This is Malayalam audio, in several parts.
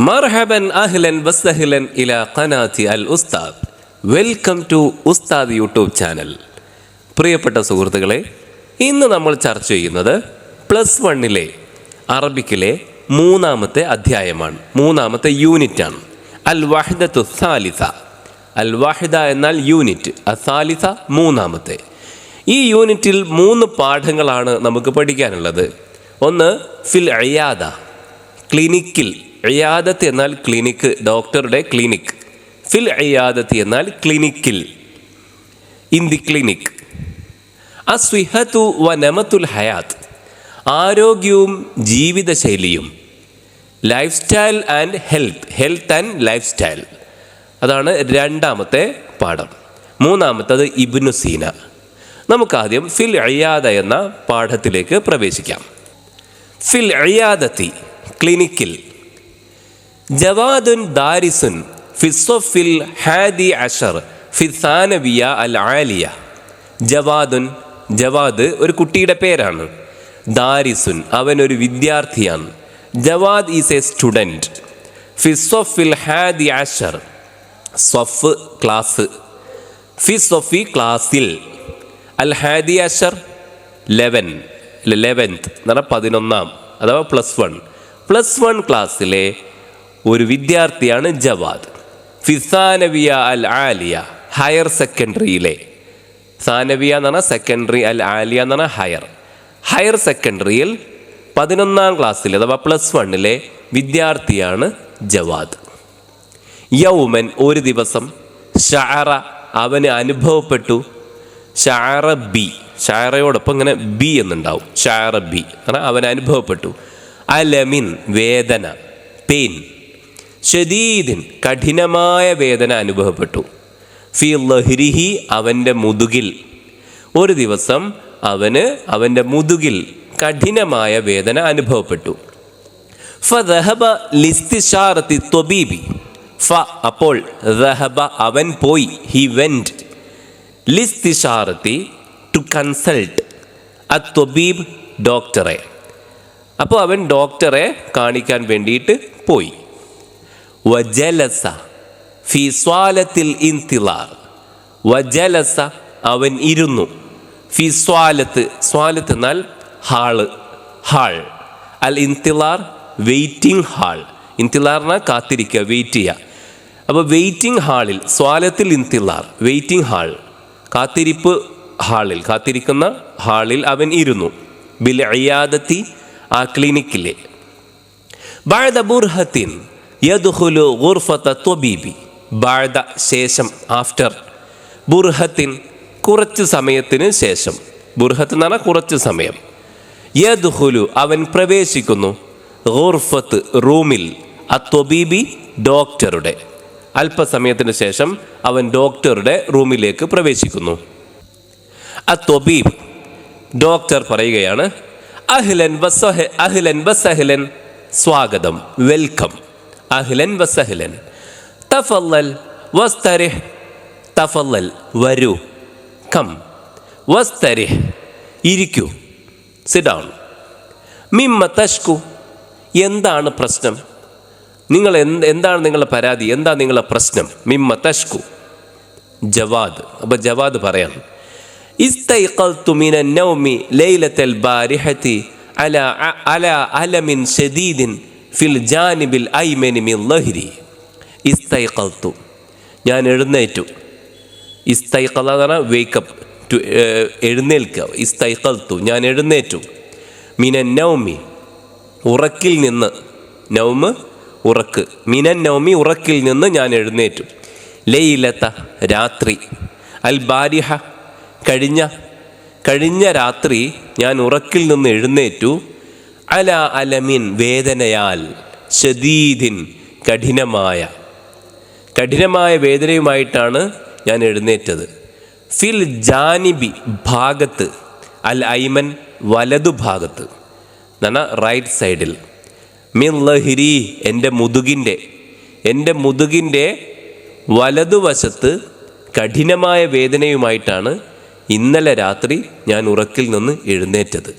മർഹബൻ അഹ്ലൻ വസഹ്ലൻ ഇലാ ഖനാത്തി അൽ ഉസ്താദ്. വെൽക്കം ടു ഉസ്താദ് യൂട്യൂബ് ചാനൽ. പ്രിയപ്പെട്ട സുഹൃത്തുക്കളെ, ഇന്ന് നമ്മൾ ചർച്ച ചെയ്യുന്നത് +1 അറബിക്കിലെ 3-ാമത്തെ അധ്യായമാണ്, 3-ാമത്തെ യൂണിറ്റാണ്. അൽ വഹ്ദത്തു സാലിസ. അൽ വഹ്ദ എന്നാൽ യൂണിറ്റ്, അസാലിസ 3-ാമത്തെ. ഈ യൂണിറ്റിൽ 3 പാഠങ്ങളാണ് നമുക്ക് പഠിക്കാനുള്ളത്. ഒന്ന് ഫിൽ ഇയാദ, ക്ലിനിക്കിൽ. ഇയാദത്ത് എന്നാൽ ക്ലിനിക്ക്, ഡോക്ടറുടെ ക്ലിനിക്. ഫിൽ ഇയാദത്ത് എന്നാൽ ക്ലിനിക്കിൽ, ഇൻ ദി ക്ലിനിക്. അസ്വിഹത്തു വ നമത്തുൽ ഹയാത്ത്, ആരോഗ്യവും ജീവിതശൈലിയും. Life style and health, health and life style. അതാണ് 2-ാമത്തെ പാഠം. 3-ാമത്തത് ഇബ്നു സീന. നമുക്കാദ്യം ഫിൽ ഇയാദ എന്ന പാഠത്തിലേക്ക് പ്രവേശിക്കാം. ഫിൽ ഇയാദത്തി, ക്ലിനിക്കിൽ. ജവാദുൻ ദാരിസുൻ ഫിസ്സൊഫിൽ ഹാദി അഷർ ഫി സാനവിയ അൽ ആലിയ. ജവാദുൻ, ജവാദ് ഒരു കുട്ടിയുടെ പേരാണ്. ദാരിസുൻ, അവനൊരു വിദ്യാർത്ഥിയാണ്. Jawad is a student. ഫിസ്സൊഫിൽ ഹാദി അഷർ, സൊഫ് ക്ലാസ്. ഫിസ്സൊഫി ക്ലാസ്സിൽ. അൽ ഹാദി അഷർ 11th എന്ന് പറഞ്ഞാൽ 11-ാം, അഥവാ +1 ക്ലാസ്സിലെ ഒരു വിദ്യാർത്ഥിയാണ് ജവാദ്. ഫിസാനവിയ അൽ ആലിയ, ഹയർ സെക്കൻഡറിയിലെ. സാനവിയ എന്ന് പറഞ്ഞാൽ സെക്കൻഡറി, അൽ ആലിയ എന്ന് പറഞ്ഞാൽ ഹയർ സെക്കൻഡറിയിൽ 11-ാം ക്ലാസ്സിൽ അഥവാ +1 വിദ്യാർത്ഥിയാണ് ജവാദ്. യൗമൻ, ഒരു ദിവസം. ഷഅറ, അവന് അനുഭവപ്പെട്ടു. ഷഅറ ബി, ഷഅറയോടൊപ്പം ഇങ്ങനെ ബി എന്നുണ്ടാവും. ഷഅറ ബി കാരണം അവന് അനുഭവപ്പെട്ടു. അലമിൻ, വേദന, പെയിൻ. ഷദീദിൻ, കഠിനമായ വേദന അനുഭവപ്പെട്ടു. ഫി ലഹ്രിഹി, അവൻ്റെ മുതുകിൽ. ഒരു ദിവസം അവൻ്റെ മുതുകിൽ കഠിനമായ വേദന അനുഭവപ്പെട്ടു. ഫദഹബ ലിസ്തിശാറത്തി ത്വബീബി. അപ്പോൾ ദഹബ, അവൻ പോയി. He went. ലിസ്തിശാറത്തി, ടു കൺസൾട്ട്. അത്വബീബ്, ഡോക്ടറെ. അപ്പോൾ അവൻ ഡോക്ടറെ കാണിക്കാൻ വേണ്ടിയിട്ട് പോയി. വജലസ ഫി സ്വാലത്തിൽ ഇൻതിലാർ. വജലസ, അവൻ ഇരുന്നു. ഫി സ്വാലത്ത്, സ്വാലത്ത് എന്നാൽ ഹാൾ. അൽ ഇൻതിലാർ, വെയിറ്റിംഗ് ഹാൾ. ഇൻതിലാർ എന്നാൽ കാത്തിരിക്കുക, വെയിറ്റ് ചെയ്യുക. അപ്പോൾ വെയിറ്റിംഗ് ഹാളിൽ, സ്വാലത്തിൽ ഇൻതിലാർ, വെയിറ്റിംഗ് ഹാൾ, കാത്തിരിപ്പ് ഹാളിൽ, കാത്തിരിക്കുന്ന ഹാളിൽ അവൻ ഇരുന്നു. ബിൽ ഇയാദത്തി, ആ ക്ലിനിക്കിലെ. ബഅദ ബുർഹത്തിൻ യദ്ഖുലു ഗുർഫത ത്വബീബി. ബഅദ, ശേഷം, ആഫ്റ്റർ. ബുർഹത്തിൻ, കുറച്ച് സമയത്തിന് ശേഷം. ബുർഹത്ത് എന്ന് പറഞ്ഞാൽ കുറച്ച് സമയം. യദ്ഖുലു, അവൻ പ്രവേശിക്കുന്നു. ഗുർഫത്ത്, റൂമിൽ. അത്വബീബി, ഡോക്ടറുടെ. അല്പസമയത്തിന് ശേഷം അവൻ ഡോക്ടറുടെ റൂമിലേക്ക് പ്രവേശിക്കുന്നു. അത്വബീബ്, ഡോക്ടർ പറയുകയാണ്, അഹ്ലൻ വസഹ്ലൻ, സ്വാഗതം, വെൽക്കം. അഹ്ലൻ വസഹ്ലൻ. തഫല്ലൽ വസ്തരിഹ്. തഫല്ലൽ, വരൂ. കം. വസ്തരിഹ്, ഇരിക്കൂ. Sit down. മിമ്മ തഷ്കു, എന്താണ് പ്രശ്നം? എന്താണ് നിങ്ങളുടെ പരാതി? എന്താ നിങ്ങളുടെ പ്രശ്നം? മിമ്മ തഷ്കു. ജവാദ്, അപ്പോൾ ജവാദ് പറയാം, ഇസ്തൈഖൽതു മിനൻ നൗമി ലൈലത്തൽ ബാരിഹതി അലാ അലമിൻ ശദീദിൻ ഫിൽ ജാനിബിൽ ഐമനി മിൻ ലഹ്രി. ഇസ്തൈഖൽതു, ഞാൻ എഴുന്നേറ്റു. ഇസ്തൈഖല എന്ന് പറഞ്ഞാൽ വേക്കപ്പ്, എഴുന്നേൽക്കുക. ഇസ്തൈഖൽതു, ഞാൻ എഴുന്നേറ്റു. മിനൻ നൗമി, ഉറക്കിൽ നിന്ന്. നൗമ്, ഉറക്ക്. മിനൻ നൗമി, ഉറക്കിൽ നിന്ന് ഞാൻ എഴുന്നേറ്റു. ലൈലത്ത, രാത്രി. അൽ ബാരിഹ, കഴിഞ്ഞ രാത്രി ഞാൻ ഉറക്കിൽ നിന്ന് എഴുന്നേറ്റു. അല അലമിൻ, വേദനയാൽ. ഷദീദിൻ, കഠിനമായ വേദനയുമായിട്ടാണ് ഞാൻ എഴുന്നേറ്റത്. ഫിൽ ജാനിബി, ഭാഗത്ത്. അൽ ഐമൻ, വലതുഭാഗത്ത് എന്നാണ് റൈറ്റ് സൈഡിൽ. മിൻ ലഹ്രി, എൻ്റെ മുതുകിൻ്റെ വലതുവശത്ത് കഠിനമായ വേദനയുമായിട്ടാണ് ഇന്നലെ രാത്രി ഞാൻ ഉറക്കിൽ നിന്ന് എഴുന്നേറ്റത്.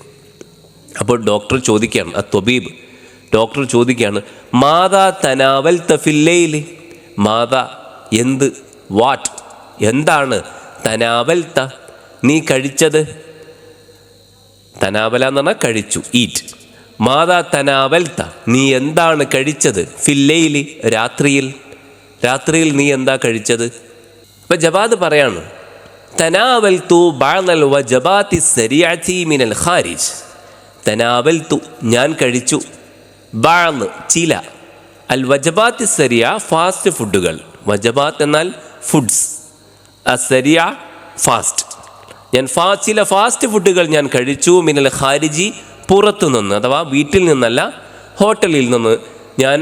അപ്പോൾ ഡോക്ടർ ചോദിക്കുകയാണ്, ത്വബീബ്, ഡോക്ടർ ചോദിക്കുകയാണ്, മാതാ തനാവൽ തഫില്ലയില്, മാതാ എന്ത്, വാട്ട് എന്താണ്, തനാവൽ ത നീ കഴിച്ചത്, തനാവല എന്ന് പറഞ്ഞാൽ കഴിച്ചു, ഈറ്റ്. മാതാ തനാവൽ ത നീ എന്താണ് കഴിച്ചത്, ഫില്ലയില് രാത്രിയിൽ, രാത്രിയിൽ നീ എന്താ കഴിച്ചത്. അപ്പം ജവാദ് പറയാണ്, തനാവൽതു ബഅദൽ വജബാത്തി സരിഅതി മിനൽ ഖാരിജ്. തനാവൽതു ഞാൻ കഴിച്ചു, ബഅദ് ചില, അൽ വജബാത്തി സരിയ ഫാസ്റ്റ് ഫുഡുകൾ, വജബാത്ത് എന്നാൽ ഫുഡ്സ്, അസരിയ ഫാസ്റ്റ്, ഞാൻ ചില ഫാസ്റ്റ് ഫുഡുകൾ ഞാൻ കഴിച്ചു, മിനൽ ഖാരിജി പുറത്തു നിന്ന്, അഥവാ വീട്ടിൽ നിന്നല്ല ഹോട്ടലിൽ നിന്ന് ഞാൻ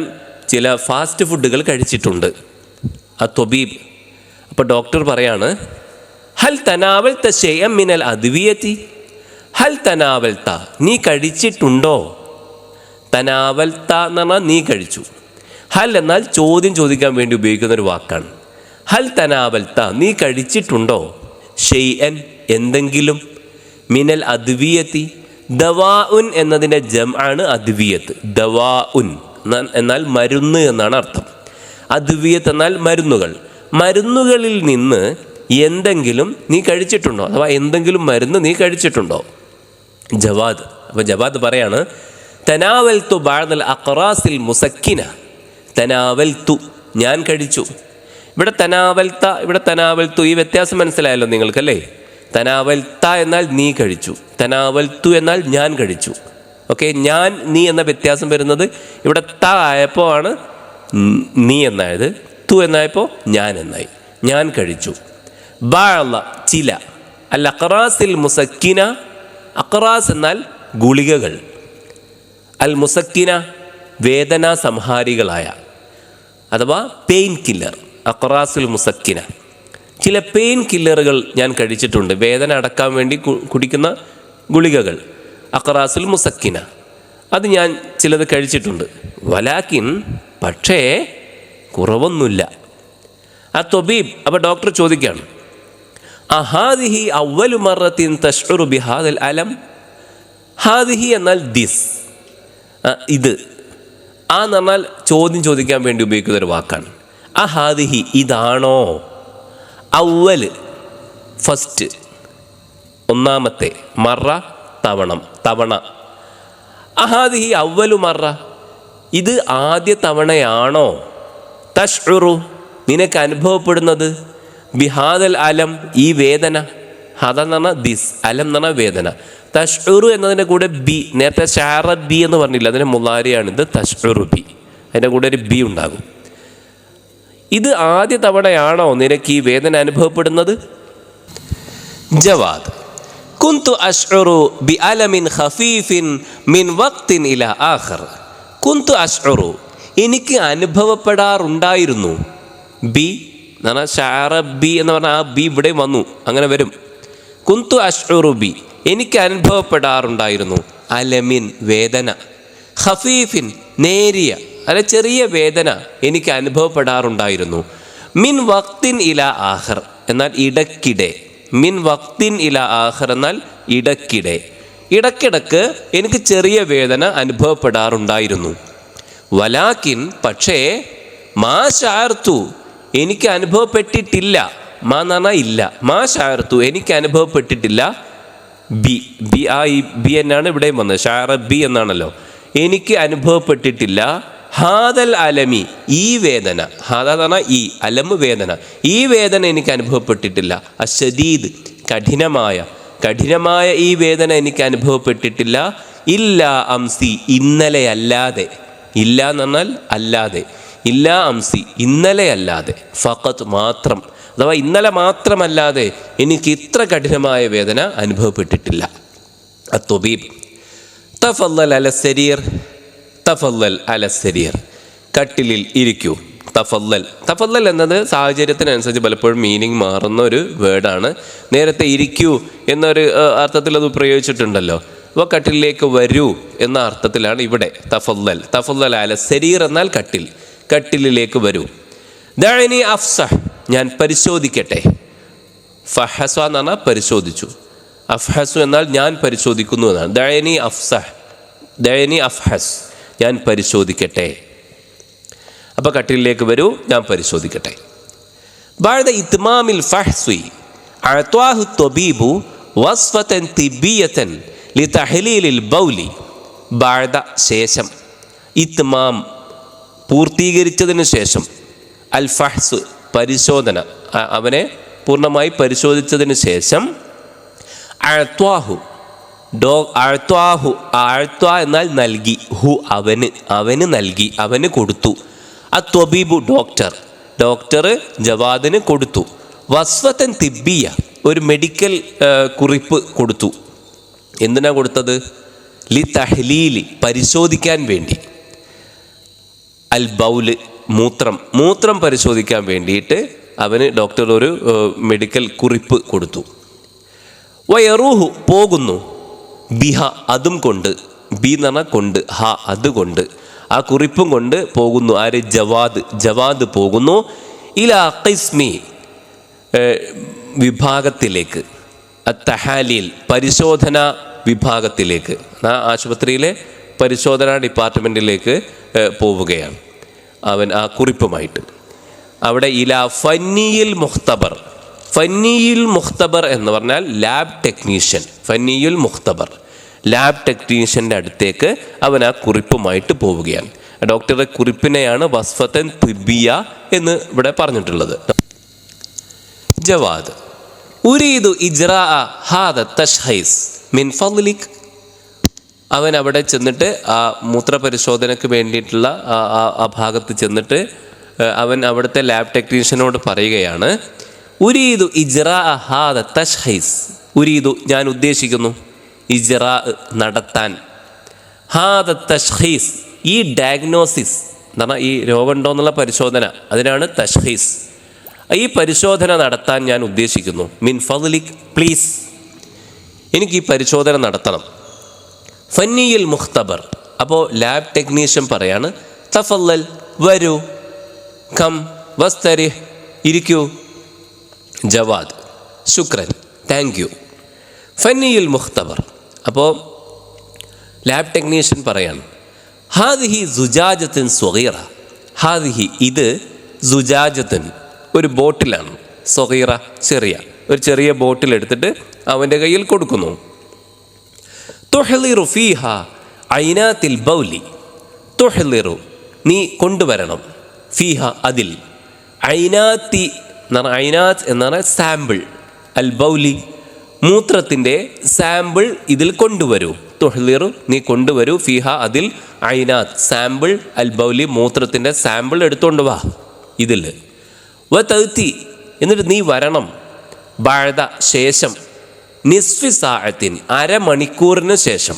ചില ഫാസ്റ്റ് ഫുഡുകൾ കഴിച്ചിട്ടുണ്ട്. അത്വബീബ് അപ്പോൾ ഡോക്ടർ പറയാണ്, ഹൽ തനാവൽത ശൈഅൻ മിനൽ അദ്വിയതി, ഹൽ തനാവൽത നീ കഴിച്ചിട്ടുണ്ടോ, തനാവൽത എന്ന് പറഞ്ഞാൽ നീ കഴിച്ചു, ഹൽ എന്നാൽ ചോദ്യം ചോദിക്കാൻ വേണ്ടി ഉപയോഗിക്കുന്ന ഒരു വാക്കാണ്. ഹൽ തനാവൽത നീ കഴിച്ചിട്ടുണ്ടോ, ഷൈഅൻ എന്തെങ്കിലും, മിനൽ അദ്വിയത്തി ദവാ ഉൻ എന്നതിൻ്റെ ജംആണ് അദ്വിയത്ത്, ദവാ ഉൻ എന്നാൽ മരുന്ന് എന്നാണ് അർത്ഥം, അദ്വിയത്ത് എന്നാൽ മരുന്നുകൾ, മരുന്നുകളിൽ നിന്ന് എന്തെങ്കിലും നീ കഴിച്ചിട്ടുണ്ടോ, അഥവാ എന്തെങ്കിലും മരുന്ന് നീ കഴിച്ചിട്ടുണ്ടോ. ജവാദ് അപ്പോൾ ജവാദ് പറയാണ്, തനാവൽതു ബഅദൽ അഖറാസിൽ മുസക്കിന, തനാവൽതു ഞാൻ കഴിച്ചു. ഇവിടെ തനാവൽത്ത, ഇവിടെ തനാവൽത്തു, ഈ വ്യത്യാസം മനസ്സിലായല്ലോ നിങ്ങൾക്കല്ലേ. തനാവൽത്ത എന്നാൽ നീ കഴിച്ചു, തനാവൽത്തു എന്നാൽ ഞാൻ കഴിച്ചു. ഓക്കെ, ഞാൻ നീ എന്ന വ്യത്യാസം വരുന്നത് ഇവിടെ ത ആയപ്പോൾ ആണ് നീ എന്നായത്, തു എന്നായപ്പോൾ ഞാൻ എന്നായി, ഞാൻ കഴിച്ചു. ബഅദ ചില, അൽ അഖറാസിൽ മുസക്കിന, അഖറാസ് എന്നാൽ ഗുളികകൾ, അൽ മുസക്കിന വേദനാ സംഹാരികളായ, അഥവാ പെയിൻ കില്ലർ, അഖറാസുൽ മുസക്കിന, ചില പെയിൻ കില്ലറുകൾ ഞാൻ കഴിച്ചിട്ടുണ്ട്, വേദന അടക്കാൻ വേണ്ടി കുടിക്കുന്ന ഗുളികകൾ, അഖറാസുൽ മുസക്കിന, അത് ഞാൻ ചിലത് കഴിച്ചിട്ടുണ്ട്. വലാക്കിൻ പക്ഷേ കുറവൊന്നുമില്ല. ആ തൊബീബ് അപ്പോൾ ഡോക്ടർ ചോദിക്കുകയാണ്, അഹാദിഹി അവ്വലു മറത്തിൻ തശ്ഉറു ബിഹാദൽ അലം. ഹാദിഹി എന്നാൽ ദിസ്, ഇത്, ആ എന്ന് പറഞ്ഞാൽ ചോദ്യം ചോദിക്കാൻ വേണ്ടി ഉപയോഗിക്കുന്ന ഒരു വാക്കാണ്. അഹാദിഹി ഇതാണോ, അവ്വൽ ഫസ്റ്റ് ഒന്നാമത്തെ, മറ തവണ, അഹാദിഹി അവ്വലു മറ ഇത് ആദ്യ തവണയാണോ, തശ്ഉറു നിനക്ക് അനുഭവപ്പെടുന്നത്, ബിഹാദൽ അലം ഈ വേദന, ഹദ എന്ന് പറഞ്ഞാൽ ദിസ്, അലം എന്ന് പറഞ്ഞാൽ വേദന, തശ്ഉറു എന്നതിൻ്റെ കൂടെ ബി, നേരത്തെ ഷാറ ബി എന്ന് പറഞ്ഞില്ല, അതിൻ്റെ മുലാരിയാണ് ഇത്, തശ്ഉറു ബി, അതിൻ്റെ കൂടെ ഒരു ബി ഉണ്ടാകും. ഇത് ആദ്യ തവണയാണോ നിനക്ക് ഈ വേദന അനുഭവപ്പെടുന്നത്. ജവാദ് കുന്തു അശ്ഉറു ബി അലമിൻ ഖഫീഫിൻ മിൻ വഖ്തിൻ ഇലാ ആഖർ. കുന്തു അശ്ഉറു എനിക്ക് അനുഭവപ്പെടാറുണ്ടായിരുന്നു, ബി എന്ന് പറഞ്ഞാൽ ഷാറ ബി എന്ന് പറഞ്ഞാൽ ആ ബി ഇവിടെ വന്നു, അങ്ങനെ വരും. കുന്തു അശ്ഉറു ബി എനിക്ക് അനുഭവപ്പെടാറുണ്ടായിരുന്നു, അലമിൻ വേദന, ഖഫീഫിൻ നേരിയ അല്ല ചെറിയ വേദന എനിക്ക് അനുഭവപ്പെടാറുണ്ടായിരുന്നു, മിൻ വഖ്തിൻ ഇലാ ആഖർ എന്നാൽ ഇടയ്ക്കിടെ, മിൻ വഖ്തിൻ ഇലാ ആഖർ എന്നാൽ ഇടയ്ക്കിടെ, ഇടയ്ക്കിടക്ക് എനിക്ക് ചെറിയ വേദന അനുഭവപ്പെടാറുണ്ടായിരുന്നു. വലാക്കിൻ പക്ഷേ, മാ ശഅർതു എനിക്ക് അനുഭവപ്പെട്ടിട്ടില്ല, മാ എന്ന് പറഞ്ഞാൽ ഇല്ല, മാ ശഅർതു എനിക്ക് അനുഭവപ്പെട്ടിട്ടില്ല, ബി ബി ആ ഈ ബി എന്നാണ് ഇവിടെയും വന്നത്, ഷാറ ബി എന്നാണല്ലോ, എനിക്ക് അനുഭവപ്പെട്ടിട്ടില്ല, ഹാദൽ അലമി ഈ വേദന, ഹാദ എന്ന് പറഞ്ഞാൽ ഈ, അലമ് വേദന, ഈ വേദന എനിക്ക് അനുഭവപ്പെട്ടിട്ടില്ല, അശദീദ് കഠിനമായ ഈ വേദന എനിക്ക് അനുഭവപ്പെട്ടിട്ടില്ല, ഇല്ല അംസി ഇന്നലെ അല്ലാതെ, ഇല്ല എന്ന് പറഞ്ഞാൽ അല്ലാതെ, ഇല്ല അംസി ഇന്നലെ അല്ലാതെ, ഫഖത്ത് മാത്രം, അഥവാ ഇന്നലെ മാത്രമല്ലാതെ എനിക്ക് ഇത്ര കഠിനമായ വേദന അനുഭവപ്പെട്ടിട്ടില്ല. അത്വബീബ് തഫല്ലൽ അല സരീർ, തഫല്ലൽ അല സരീർ കട്ടിലിൽ ഇരിക്കൂ. തഫല്ലൽ എന്നത് സാഹചര്യത്തിനനുസരിച്ച് പലപ്പോഴും മീനിങ് മാറുന്ന ഒരു വേർഡാണ്. നേരത്തെ ഇരിക്കൂ എന്നൊരു അർത്ഥത്തിൽ അത് പ്രയോഗിച്ചിട്ടുണ്ടല്ലോ, അപ്പോൾ കട്ടിലിലേക്ക് വരൂ എന്ന അർത്ഥത്തിലാണ് ഇവിടെ തഫല്ലൽ അല സരീർ എന്നാൽ കട്ടിലിലേക്ക് വരൂ. ദഅനി അഫ്സഹ് ഞാൻ പരിശോധിക്കട്ടെ, ഫഹസ എന്ന് പറഞ്ഞാൽ പരിശോധിച്ചു, അഫ്ഹസു എന്നാൽ ഞാൻ പരിശോധിക്കുന്നു എന്നാണ്. ദഅനി അഫ്സഹ്, ദഅനി അഫ്ഹസ് ഞാൻ പരിശോധിക്കട്ടെ. അപ്പോൾ കട്ടിലിലേക്ക് വരൂ, ഞാൻ പരിശോധിക്കട്ടെ. ബഅദ ഇത്മാമിൽ ഫഹ്സി അഅത്വാഹു ത്വബീബു വസ്ഫതൻ തിബ്ബിയതൻ ലിതഹ്ലീലിൽ ബൗലി. ബഅദ ശേഷം, ഇത്മാം പൂർത്തീകരിച്ചതിന് ശേഷം, അൽ ഫഹ്സ് പരിശോധന, അവനെ പൂർണ്ണമായി പരിശോധിച്ചതിന് ശേഷം, അഅത്വാഹു അഅത്വ എന്നാൽ നൽകി, ഹു അവന് നൽകി, അവന് കൊടുത്തു. അത്വബീബു ഡോക്ടർ ജവാദിന് കൊടുത്തു. വസ്വത്തൻ തിബ്ബിയ ഒരു മെഡിക്കൽ കുറിപ്പ് കൊടുത്തു. എന്തിനാ കൊടുത്തത്? ലി തഹ്ലീലി പരിശോധിക്കാൻ വേണ്ടി. അൽ ബൗല് മൂത്രം പരിശോധിക്കാൻ വേണ്ടിയിട്ട് അവന് ഡോക്ടർ ഒരു മെഡിക്കൽ കുറിപ്പ് കൊടുത്തു. വയറൂഹു പോകുന്നു, ബിഹ അതും കൊണ്ട്, ബി എന്ന് പറഞ്ഞാൽ കൊണ്ട്, ഹ അതുകൊണ്ട്, ആ കുറിപ്പും കൊണ്ട് പോകുന്നു. ആര്? ജവാദ് പോകുന്നു. ഇലാ ഖിസ്മി വിഭാഗത്തിലേക്ക്, അത്തഹാലീൽ പരിശോധന വിഭാഗത്തിലേക്ക്, ആശുപത്രിയിലെ പരിശോധനാ ഡിപ്പാർട്ട്മെൻറ്റിലേക്ക് പോവുകയാണ് അവൻ ആ കുറിപ്പുമായിട്ട്. അവിടെ ഇലാ ഫന്നിയിൽ മുഖ്തബർ എന്ന് പറഞ്ഞാൽ ലാബ് ടെക്നീഷ്യൻ. ഫന്നിയുൽ മുഖ്തബർ ലാബ് ടെക്നീഷ്യൻ്റെ അടുത്തേക്ക് അവൻ ആ കുറിപ്പുമായിട്ട് പോവുകയാണ്. ഡോക്ടറുടെ കുറിപ്പിനെയാണ് വസ്ഫത്തൻ തിബ്ബിയ എന്ന് ഇവിടെ പറഞ്ഞിട്ടുള്ളത്. ജവാദ് ഉരീദു ഇജ്റാ ഹാദ തഷ്ഖീസ് മിൻ ഫദ്ലിക്. അവൻ അവിടെ ചെന്നിട്ട് ആ മൂത്രപരിശോധനയ്ക്ക് വേണ്ടിയിട്ടുള്ള ആ ഭാഗത്ത് ചെന്നിട്ട് അവൻ അവിടുത്തെ ലാബ് ടെക്നീഷ്യനോട് പറയുകയാണ്, ഉരീദു ഇജ്റാ ഹാദ തഷ്ഖീസ്. ഉരീദു ഞാൻ ഉദ്ദേശിക്കുന്നു, ഇജ്റാ നടത്താൻ, ഹാദ തഷ്ഖീസ് ഈ ഡയഗ്നോസിസ് എന്ന് പറഞ്ഞാൽ ഈ രോഗമുണ്ടോ എന്നുള്ള പരിശോധന, അതിനാണ് തഷ്ഖീസ്. ഈ പരിശോധന നടത്താൻ ഞാൻ ഉദ്ദേശിക്കുന്നു. മിൻ ഫദ്ലിക് പ്ലീസ്, എനിക്ക് ഈ പരിശോധന നടത്തണം. ഫന്നിയിൽ മുഖ്തബർ. അപ്പോൾ ലാബ് ടെക്നീഷ്യൻ പറയാണ്, തഫല്ലൽ വരൂ, കം വസ്തരിഹ് ഇരിക്കൂ. ജവാദ് ശുക്രൻ താങ്ക് യു. ഫന്നിയിൽ മുഖ്തബർ. അപ്പോൾ ലാബ് ടെക്നീഷ്യൻ പറയാണ്, ഹാദിഹി സുജാജത്തിൻ സ്വഗീറ. ഹാദിഹി ഇത്, സുജാജത്തിൻ ഒരു ബോട്ടിലാണ്, സ്വഗീറ ഒരു ചെറിയ ബോട്ടിൽ എടുത്തിട്ട് അവൻ്റെ കയ്യിൽ കൊടുക്കുന്നു. തുഹ്ലിറു ഫീഹ ഐനാത്തിൽ ബൗലി. തുഹ്ലിറു നീ കൊണ്ടുവരണം, ഫീഹ അതിൽ, ഐനാത്തി എന്നാണ്, ഐനാത്ത് എന്നാണ് സാമ്പിൾ, അൽ ബൗലി മൂത്രത്തിൻ്റെ സാമ്പിൾ ഇതിൽ കൊണ്ടുവരൂ. തുഹ്ലിറു നീ കൊണ്ടുവരൂ, ഫീഹ അതിൽ, ഐനാത്ത് സാമ്പിൾ, അൽ ബൗലി മൂത്രത്തിൻ്റെ സാമ്പിൾ എടുത്തുകൊണ്ട് വാ ഇതിൽ. വ തൗത്തി എന്നിട്ട് നീ വരണം, ബഅദ ശേഷം, നിസ്ഫി സാഅത്തിൻ അരമണിക്കൂറിന് ശേഷം.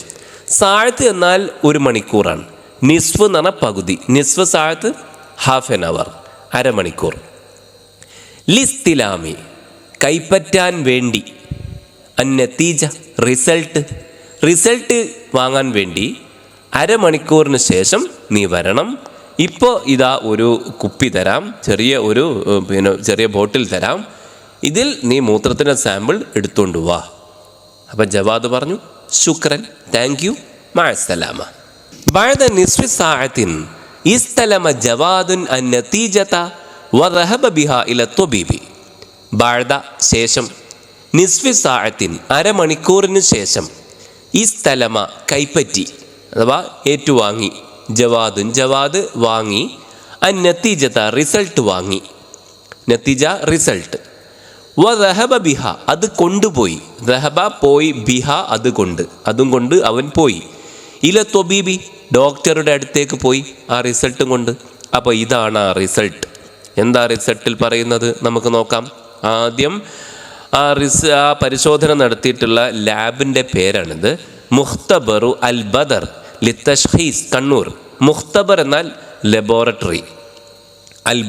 സാഅത്ത് എന്നാൽ ഒരു മണിക്കൂറാണ്, നിസ്ഫ് എന്ന് പറഞ്ഞാൽ പകുതി, നിസ്ഫ് സാഅത്ത് ഹാഫ് ആൻ അവർ, അരമണിക്കൂർ. ലിസ്തിലാമി കൈപ്പറ്റാൻ വേണ്ടി, അന്നതീജ റിസൾട്ട് വാങ്ങാൻ വേണ്ടി അരമണിക്കൂറിന് ശേഷം നീ വരണം. ഇപ്പോൾ ഇതാ ഒരു കുപ്പി തരാം, ചെറിയ ബോട്ടിൽ തരാം, ഇതിൽ നീ മൂത്രത്തിൻ്റെ സാമ്പിൾ എടുത്തുകൊണ്ട് വാ. അപ്പം ജവാദ് പറഞ്ഞു, ശുക്രൻ താങ്ക് യു, മഅസ്സലാമ. ബഅദ നിസ്ഫി സാഅത്തിൻ ഇസ്തലമ ജവാദുൻ അന്നതീജത വദഹബ ബിഹാ ഇല ത്വബീബി. ബഅദ ശേഷം, നിസ്ഫി സാഅത്തിൻ അരമണിക്കൂറിന് ശേഷം, ഇസ്തലമ കൈപ്പറ്റി അഥവാ ഏറ്റുവാങ്ങി, ജവാദ് വാങ്ങി, അന്നതീജത റിസൾട്ട് വാങ്ങി, നതീജ റിസൾട്ട്, വദഹബ ബിഹ അത് കൊണ്ടുപോയി, ദഹബ പോയി, ബിഹ അതും കൊണ്ട് അവൻ പോയി, ഇല ത്വബീബി ഡോക്ടറുടെ അടുത്തേക്ക് പോയി ആ റിസൾട്ടും കൊണ്ട്. അപ്പോൾ ഇതാണ് ആ റിസൾട്ട്. എന്താ റിസൾട്ടിൽ പറയുന്നത് നമുക്ക് നോക്കാം. ആദ്യം ആ പരിശോധന നടത്തിയിട്ടുള്ള ലാബിൻ്റെ പേരാണിത്, മുഖ്തബറു അൽ ബദർ ലിത്തഷ്ഖീസ് കണ്ണൂർ. മുഖ്തബർ എന്നാൽ ലബോറട്ടറി, അൽ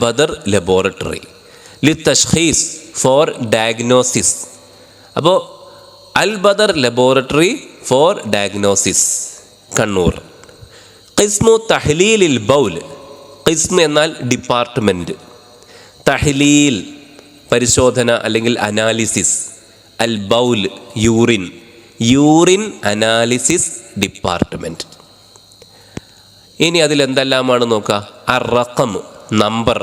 ബദർ ലബോറട്ടറി, ലിത്തഷ്ഖീസ് ഫോർ ഡയഗ്നോസിസ്. അപ്പോൾ Al Badar laboratory for diagnosis Kannur. ഖിസ്മു തഹ്ലീലിൽ ബൗൽ. ഖിസ്മ് എന്നാൽ ഡിപ്പാർട്ട്മെൻറ്റ്, തഹ്ലീൽ പരിശോധന അല്ലെങ്കിൽ അനാലിസിസ്, അൽ ബൗൽ യൂറിൻ അനാലിസിസ് ഡിപ്പാർട്ട്മെൻറ്റ്. ഇനി അതിലെന്തെല്ലാമാണ് നോക്കുക. അറക്കം നമ്പർ,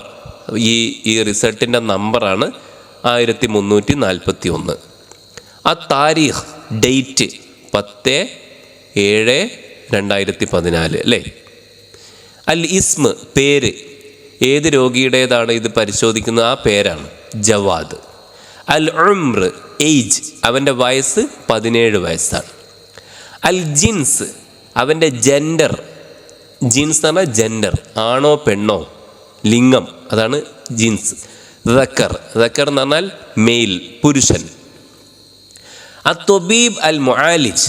ഈ റിസൾട്ടിൻ്റെ നമ്പറാണ് 1341. ആ താരീഖ് ഡേറ്റ് 10/7/2014 അല്ലേ. അൽ ഇസ്മ് പേര്, ഏത് രോഗിയുടേതാണ് ഇത് പരിശോധിക്കുന്നത് ആ പേരാണ് ജവാദ്. അൽ ഉംർ ഏജ്, അവൻ്റെ വയസ്സ് 17 വയസ്സാണ്. അൽ ജിൻസ് അവൻ്റെ ജെൻഡർ, ജിൻസ് എന്ന് പറഞ്ഞാൽ ജെൻഡർ, ആണോ പെണ്ണോ ലിംഗം, അതാണ് ജിൻസ്. ദക്കർ എന്ന് പറഞ്ഞാൽ മെയിൽ പുരുഷൻ. അത്തൊബീബ് അൽ മുആലിജ്,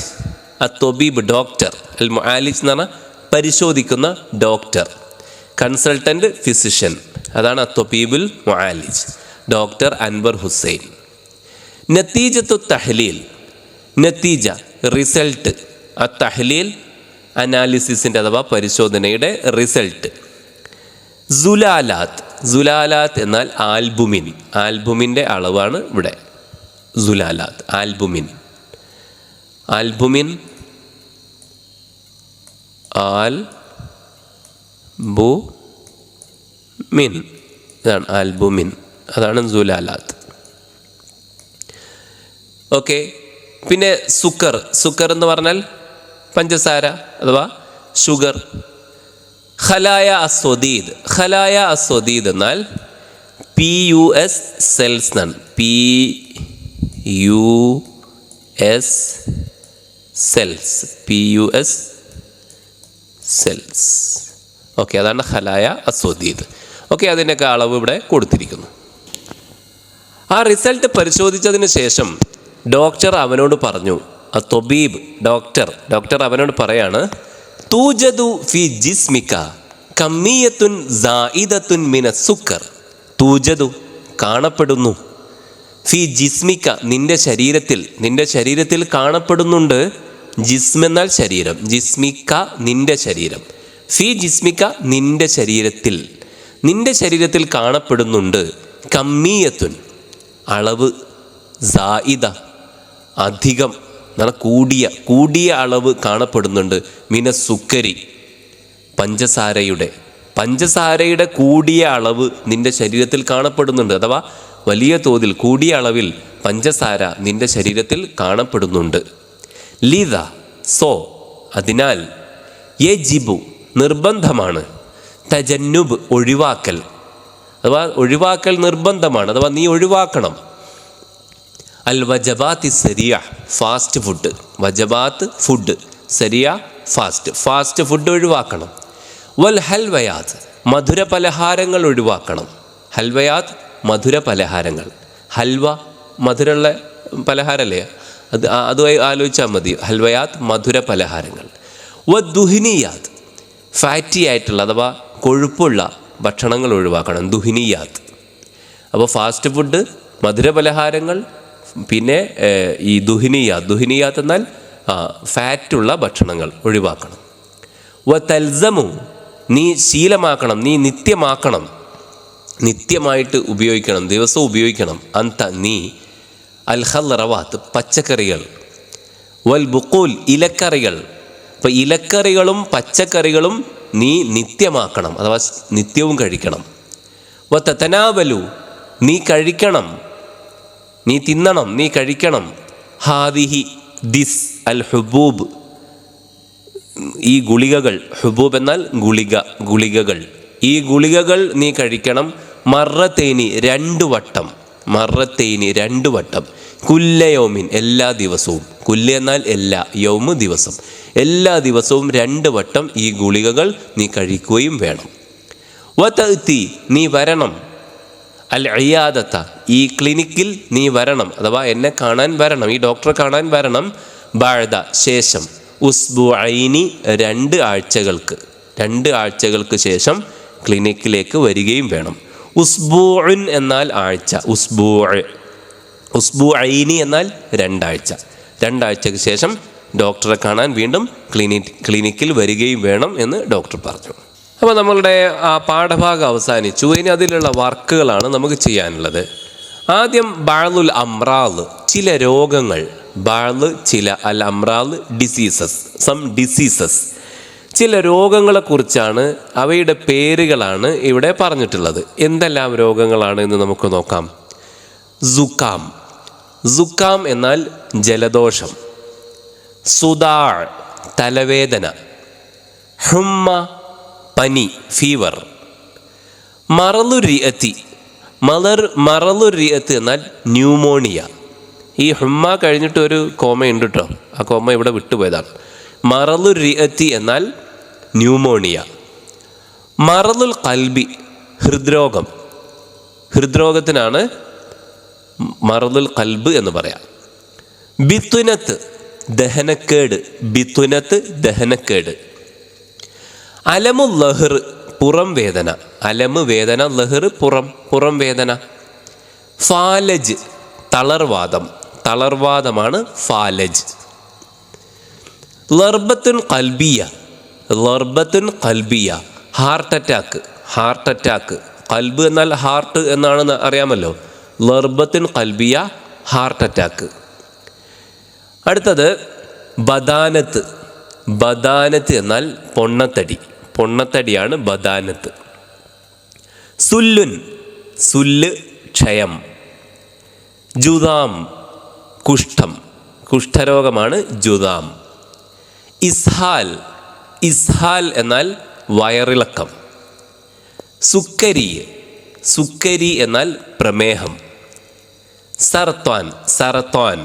അത്തൊബീബ് ഡോക്ടർ, അൽ മുആലിജ് എന്ന് പറഞ്ഞാൽ പരിശോധിക്കുന്ന ഡോക്ടർ, കൺസൾട്ടൻ്റ് ഫിസിഷ്യൻ, അതാണ് അത്തൊബീബുൽ മുആലിജ്, ഡോക്ടർ അൻവർ ഹുസൈൻ. നത്തീജത്തു തഹ്ലീൽ, നത്തീജ റിസൾട്ട്, ആ തഹ്ലീൽ അനാലിസിസിൻ്റെ അഥവാ പരിശോധനയുടെ റിസൾട്ട്. സുലാലാത്ത്, സുലാലാത്ത് എന്നാൽ ആൽബുമിൻ, ആൽബുമിൻ്റെ അളവാണ് ഇവിടെ സുലാലാത്ത്. ആൽബുമിൻ, ആൽബുമിൻ, ആൽബുമിൻ, ഇതാണ് ആൽബുമിൻ, അതാണ് സുലാലാത്ത്. ഓക്കെ. പിന്നെ സുക്കർ, സുക്കർ എന്ന് പറഞ്ഞാൽ പഞ്ചസാര അഥവാ ഷുഗർ. ഖലായ അസ്വദീദ്, ഖലായ അസ്വദീദ് എന്നാൽ PUS സെൽസ് എന്നാണ്, PUS cells, PUS cells. Okay, അതാണ് ഖലായ അസ്വദീദ്. ഓക്കെ, അതിൻ്റെയൊക്കെ അളവ് ഇവിടെ കൊടുത്തിരിക്കുന്നു. ആ റിസൾട്ട് പരിശോധിച്ചതിന് ശേഷം ഡോക്ടർ അവനോട് പറഞ്ഞു, ആ തൊബീബ് ഡോക്ടർ അവനോട് പറയാണ്, തൂജദു ഫി ജിസ്മിക കമ്മിയത്തുൻ സായിദത്തുൻ മിന സുക്കർ. തൂജദു കാണപ്പെടുന്നു, ഫി ജിസ്മിക നിന്റെ ശരീരത്തിൽ കാണപ്പെടുന്നുണ്ട്. ജിസ്മ് എന്നാൽ ശരീരം, ജിസ്മിക നിന്റെ ശരീരം, ഫി ജിസ്മിക നിന്റെ ശരീരത്തിൽ കാണപ്പെടുന്നുണ്ട്. കമ്മിയത്തുൻ അളവ്, സായിദ അധികം എന്നാൽ കൂടിയ അളവ് കാണപ്പെടുന്നുണ്ട്. മിന സുക്കരി പഞ്ചസാരയുടെ കൂടിയ അളവ് നിന്റെ ശരീരത്തിൽ കാണപ്പെടുന്നുണ്ട്. അഥവാ വലിയ തോതിൽ കൂടിയ അളവിൽ പഞ്ചസാര നിന്റെ ശരീരത്തിൽ കാണപ്പെടുന്നുണ്ട്. ലിദ സോ അതിനാൽ, യജിബു നിർബന്ധമാണ്, തജന്നുബ് ഒഴിവാക്കൽ, അഥവാ ഒഴിവാക്കൽ നിർബന്ധമാണ്, അഥവാ നീ ഒഴിവാക്കണം. അൽ വജബാത്ത് സരിയ fast food, വജബാത്ത് food, സരിയ fast food ഒഴിവാക്കണം. വൽ ഹൽവയാത്ത് മധുര പലഹാരങ്ങൾ ഒഴിവാക്കണം. ഹൽവയാത്ത് മധുര പലഹാരങ്ങൾ, ഹൽവ മധുരമുള്ള പലഹാരമല്ലേ, അതുമായി ആലോചിച്ചാൽ മതി. ഹൽവയാത്ത് മധുര പലഹാരങ്ങൾ. ദുഹിനിയാത്ത് ഫാറ്റി ആയിട്ടുള്ള അഥവാ കൊഴുപ്പുള്ള ഭക്ഷണങ്ങൾ ഒഴിവാക്കണം. ദുഹിനിയാത്ത് അപ്പോൾ ഫാസ്റ്റ് ഫുഡ്, മധുര പലഹാരങ്ങൾ, പിന്നെ ഈ ദുഹിനിയാത്ത് എന്നാൽ ഫാറ്റുള്ള ഭക്ഷണങ്ങൾ ഒഴിവാക്കണം. തൽസമു നീ ശീലമാക്കണം, നീ നിത്യമായിട്ട് ഉപയോഗിക്കണം, ദിവസവും ഉപയോഗിക്കണം. അന്ത നീ അൽ ഖൽറവാത്ത് പച്ചക്കറികൾ, വൽ ബുഖൂൽ ഇലക്കറികൾ. അപ്പോൾ ഇലക്കറികളും പച്ചക്കറികളും നീ നിത്യമാക്കണം, അഥവാ നിത്യവും കഴിക്കണം. തനാവലു നീ കഴിക്കണം, നീ തിന്നണം, നീ കഴിക്കണം. ഹാദിഹി ദിസ് അൽ ഹുബൂബ് ഈ ഗുളികകൾ, ഹുബൂബ് എന്നാൽ ഗുളികകൾ, ഈ ഗുളികകൾ നീ കഴിക്കണം. മറത്തേനി 2 വട്ടം, കുല്ലയോമിൻ എല്ലാ ദിവസവും, കുല്ല എന്നാൽ എല്ലാ, യൗമ് ദിവസം, എല്ലാ ദിവസവും 2 വട്ടം ഈ ഗുളികകൾ നീ കഴിക്കുകയും വേണം. വതഅതി നീ വരണം, അൽ ഇയാദത ഈ ക്ലിനിക്കിൽ നീ വരണം, അഥവാ എന്നെ കാണാൻ വരണം, ഈ ഡോക്ടറെ കാണാൻ വരണം. ബഅദ ശേഷം, ഉസ്ബുഐനി 2 ആഴ്ചകൾക്ക് ശേഷം ക്ലിനിക്കിലേക്ക് വരികയും വേണം. ഉസ്ബൂഉൻ എന്നാൽ ആഴ്ച, ഉസ്ബുഐനി എന്നാൽ 2 ആഴ്ച, 2 ആഴ്ചയ്ക്ക് ശേഷം ഡോക്ടറെ കാണാൻ വീണ്ടും ക്ലിനിക്കിൽ വരികയും വേണം എന്ന് ഡോക്ടർ പറഞ്ഞു. അപ്പോൾ നമ്മളുടെ ആ പാഠഭാഗം അവസാനിച്ചു. ഇനി അതിലുള്ള വർക്കുകളാണ് നമുക്ക് ചെയ്യാനുള്ളത്. ആദ്യം ബഅ്ലുൽ അംറാദ് ചില രോഗങ്ങൾ, ബഅ്ല് ചില, അൽ അംറാദ് ഡിസീസസ്, സം ഡിസീസസ് ചില രോഗങ്ങളെക്കുറിച്ചാണ്, അവയുടെ പേരുകളാണ് ഇവിടെ പറഞ്ഞിട്ടുള്ളത്. എന്തെല്ലാം രോഗങ്ങളാണ് എന്ന് നമുക്ക് നോക്കാം. സുക്കാം, സുക്കാം എന്നാൽ ജലദോഷം. സുദാ തലവേദന. ഹുമ്മ പനി, ഫീവർ. മറലുരിയത്തി, മറലുരിയത്ത് എന്നാൽ ന്യൂമോണിയ. ഈ ഹുമ്മ കഴിഞ്ഞിട്ട് ഒരു കോമയുണ്ട് കേട്ടോ, ആ കോമ ഇവിടെ വിട്ടുപോയതാണ്. മറലുരിയത്തി എന്നാൽ ന്യൂമോണിയ. മറലുൽ കൽബി ഹൃദ്രോഗം, ഹൃദ്രോഗത്തിനാണ് മറലുൽ കൽബ് എന്ന് പറയാം. ബിത്തുനത്ത് ദഹനക്കേട്, ബിത്തുനത്ത് ദഹനക്കേട്. അലമുൽ ലഹർ പുറം വേദന, അലമ് വേദന, ലഹർ പുറം വേദന. ഫാലജ് തളർവാദം, തളർവാദമാണ് ഫാലജ്. ലർബത്തുൻ കൽബിയ, ലർബത്തുൻ കൽബിയ ഹാർട്ട് അറ്റാക്ക്, ഹാർട്ട് അറ്റാക്ക്. കൽബ് എന്നാൽ ഹാർട്ട് എന്നാണെന്ന് അറിയാമല്ലോ. ലർബത്തുൻ കൽബിയ ഹാർട്ട് അറ്റാക്ക്. അടുത്തത് ബദാനത്ത്, ബദാനത്ത് എന്നാൽ പൊണ്ണത്തടി, പൊണ്ണത്തടിയാണ് ബദാനത്ത്. സുല്ലുൻ, സുല്ല് ക്ഷയം. ജുദാം കുഷ്ഠം, കുഷ്ഠരോഗമാണ് ജുദാം. ഇസ്ഹാൽ, ഇസ്ഹാൽ എന്നാൽ വയറിളക്കം. സുക്കരി, സുക്കരി എന്നാൽ പ്രമേഹം. സർത്താൻ, സർത്താൻ,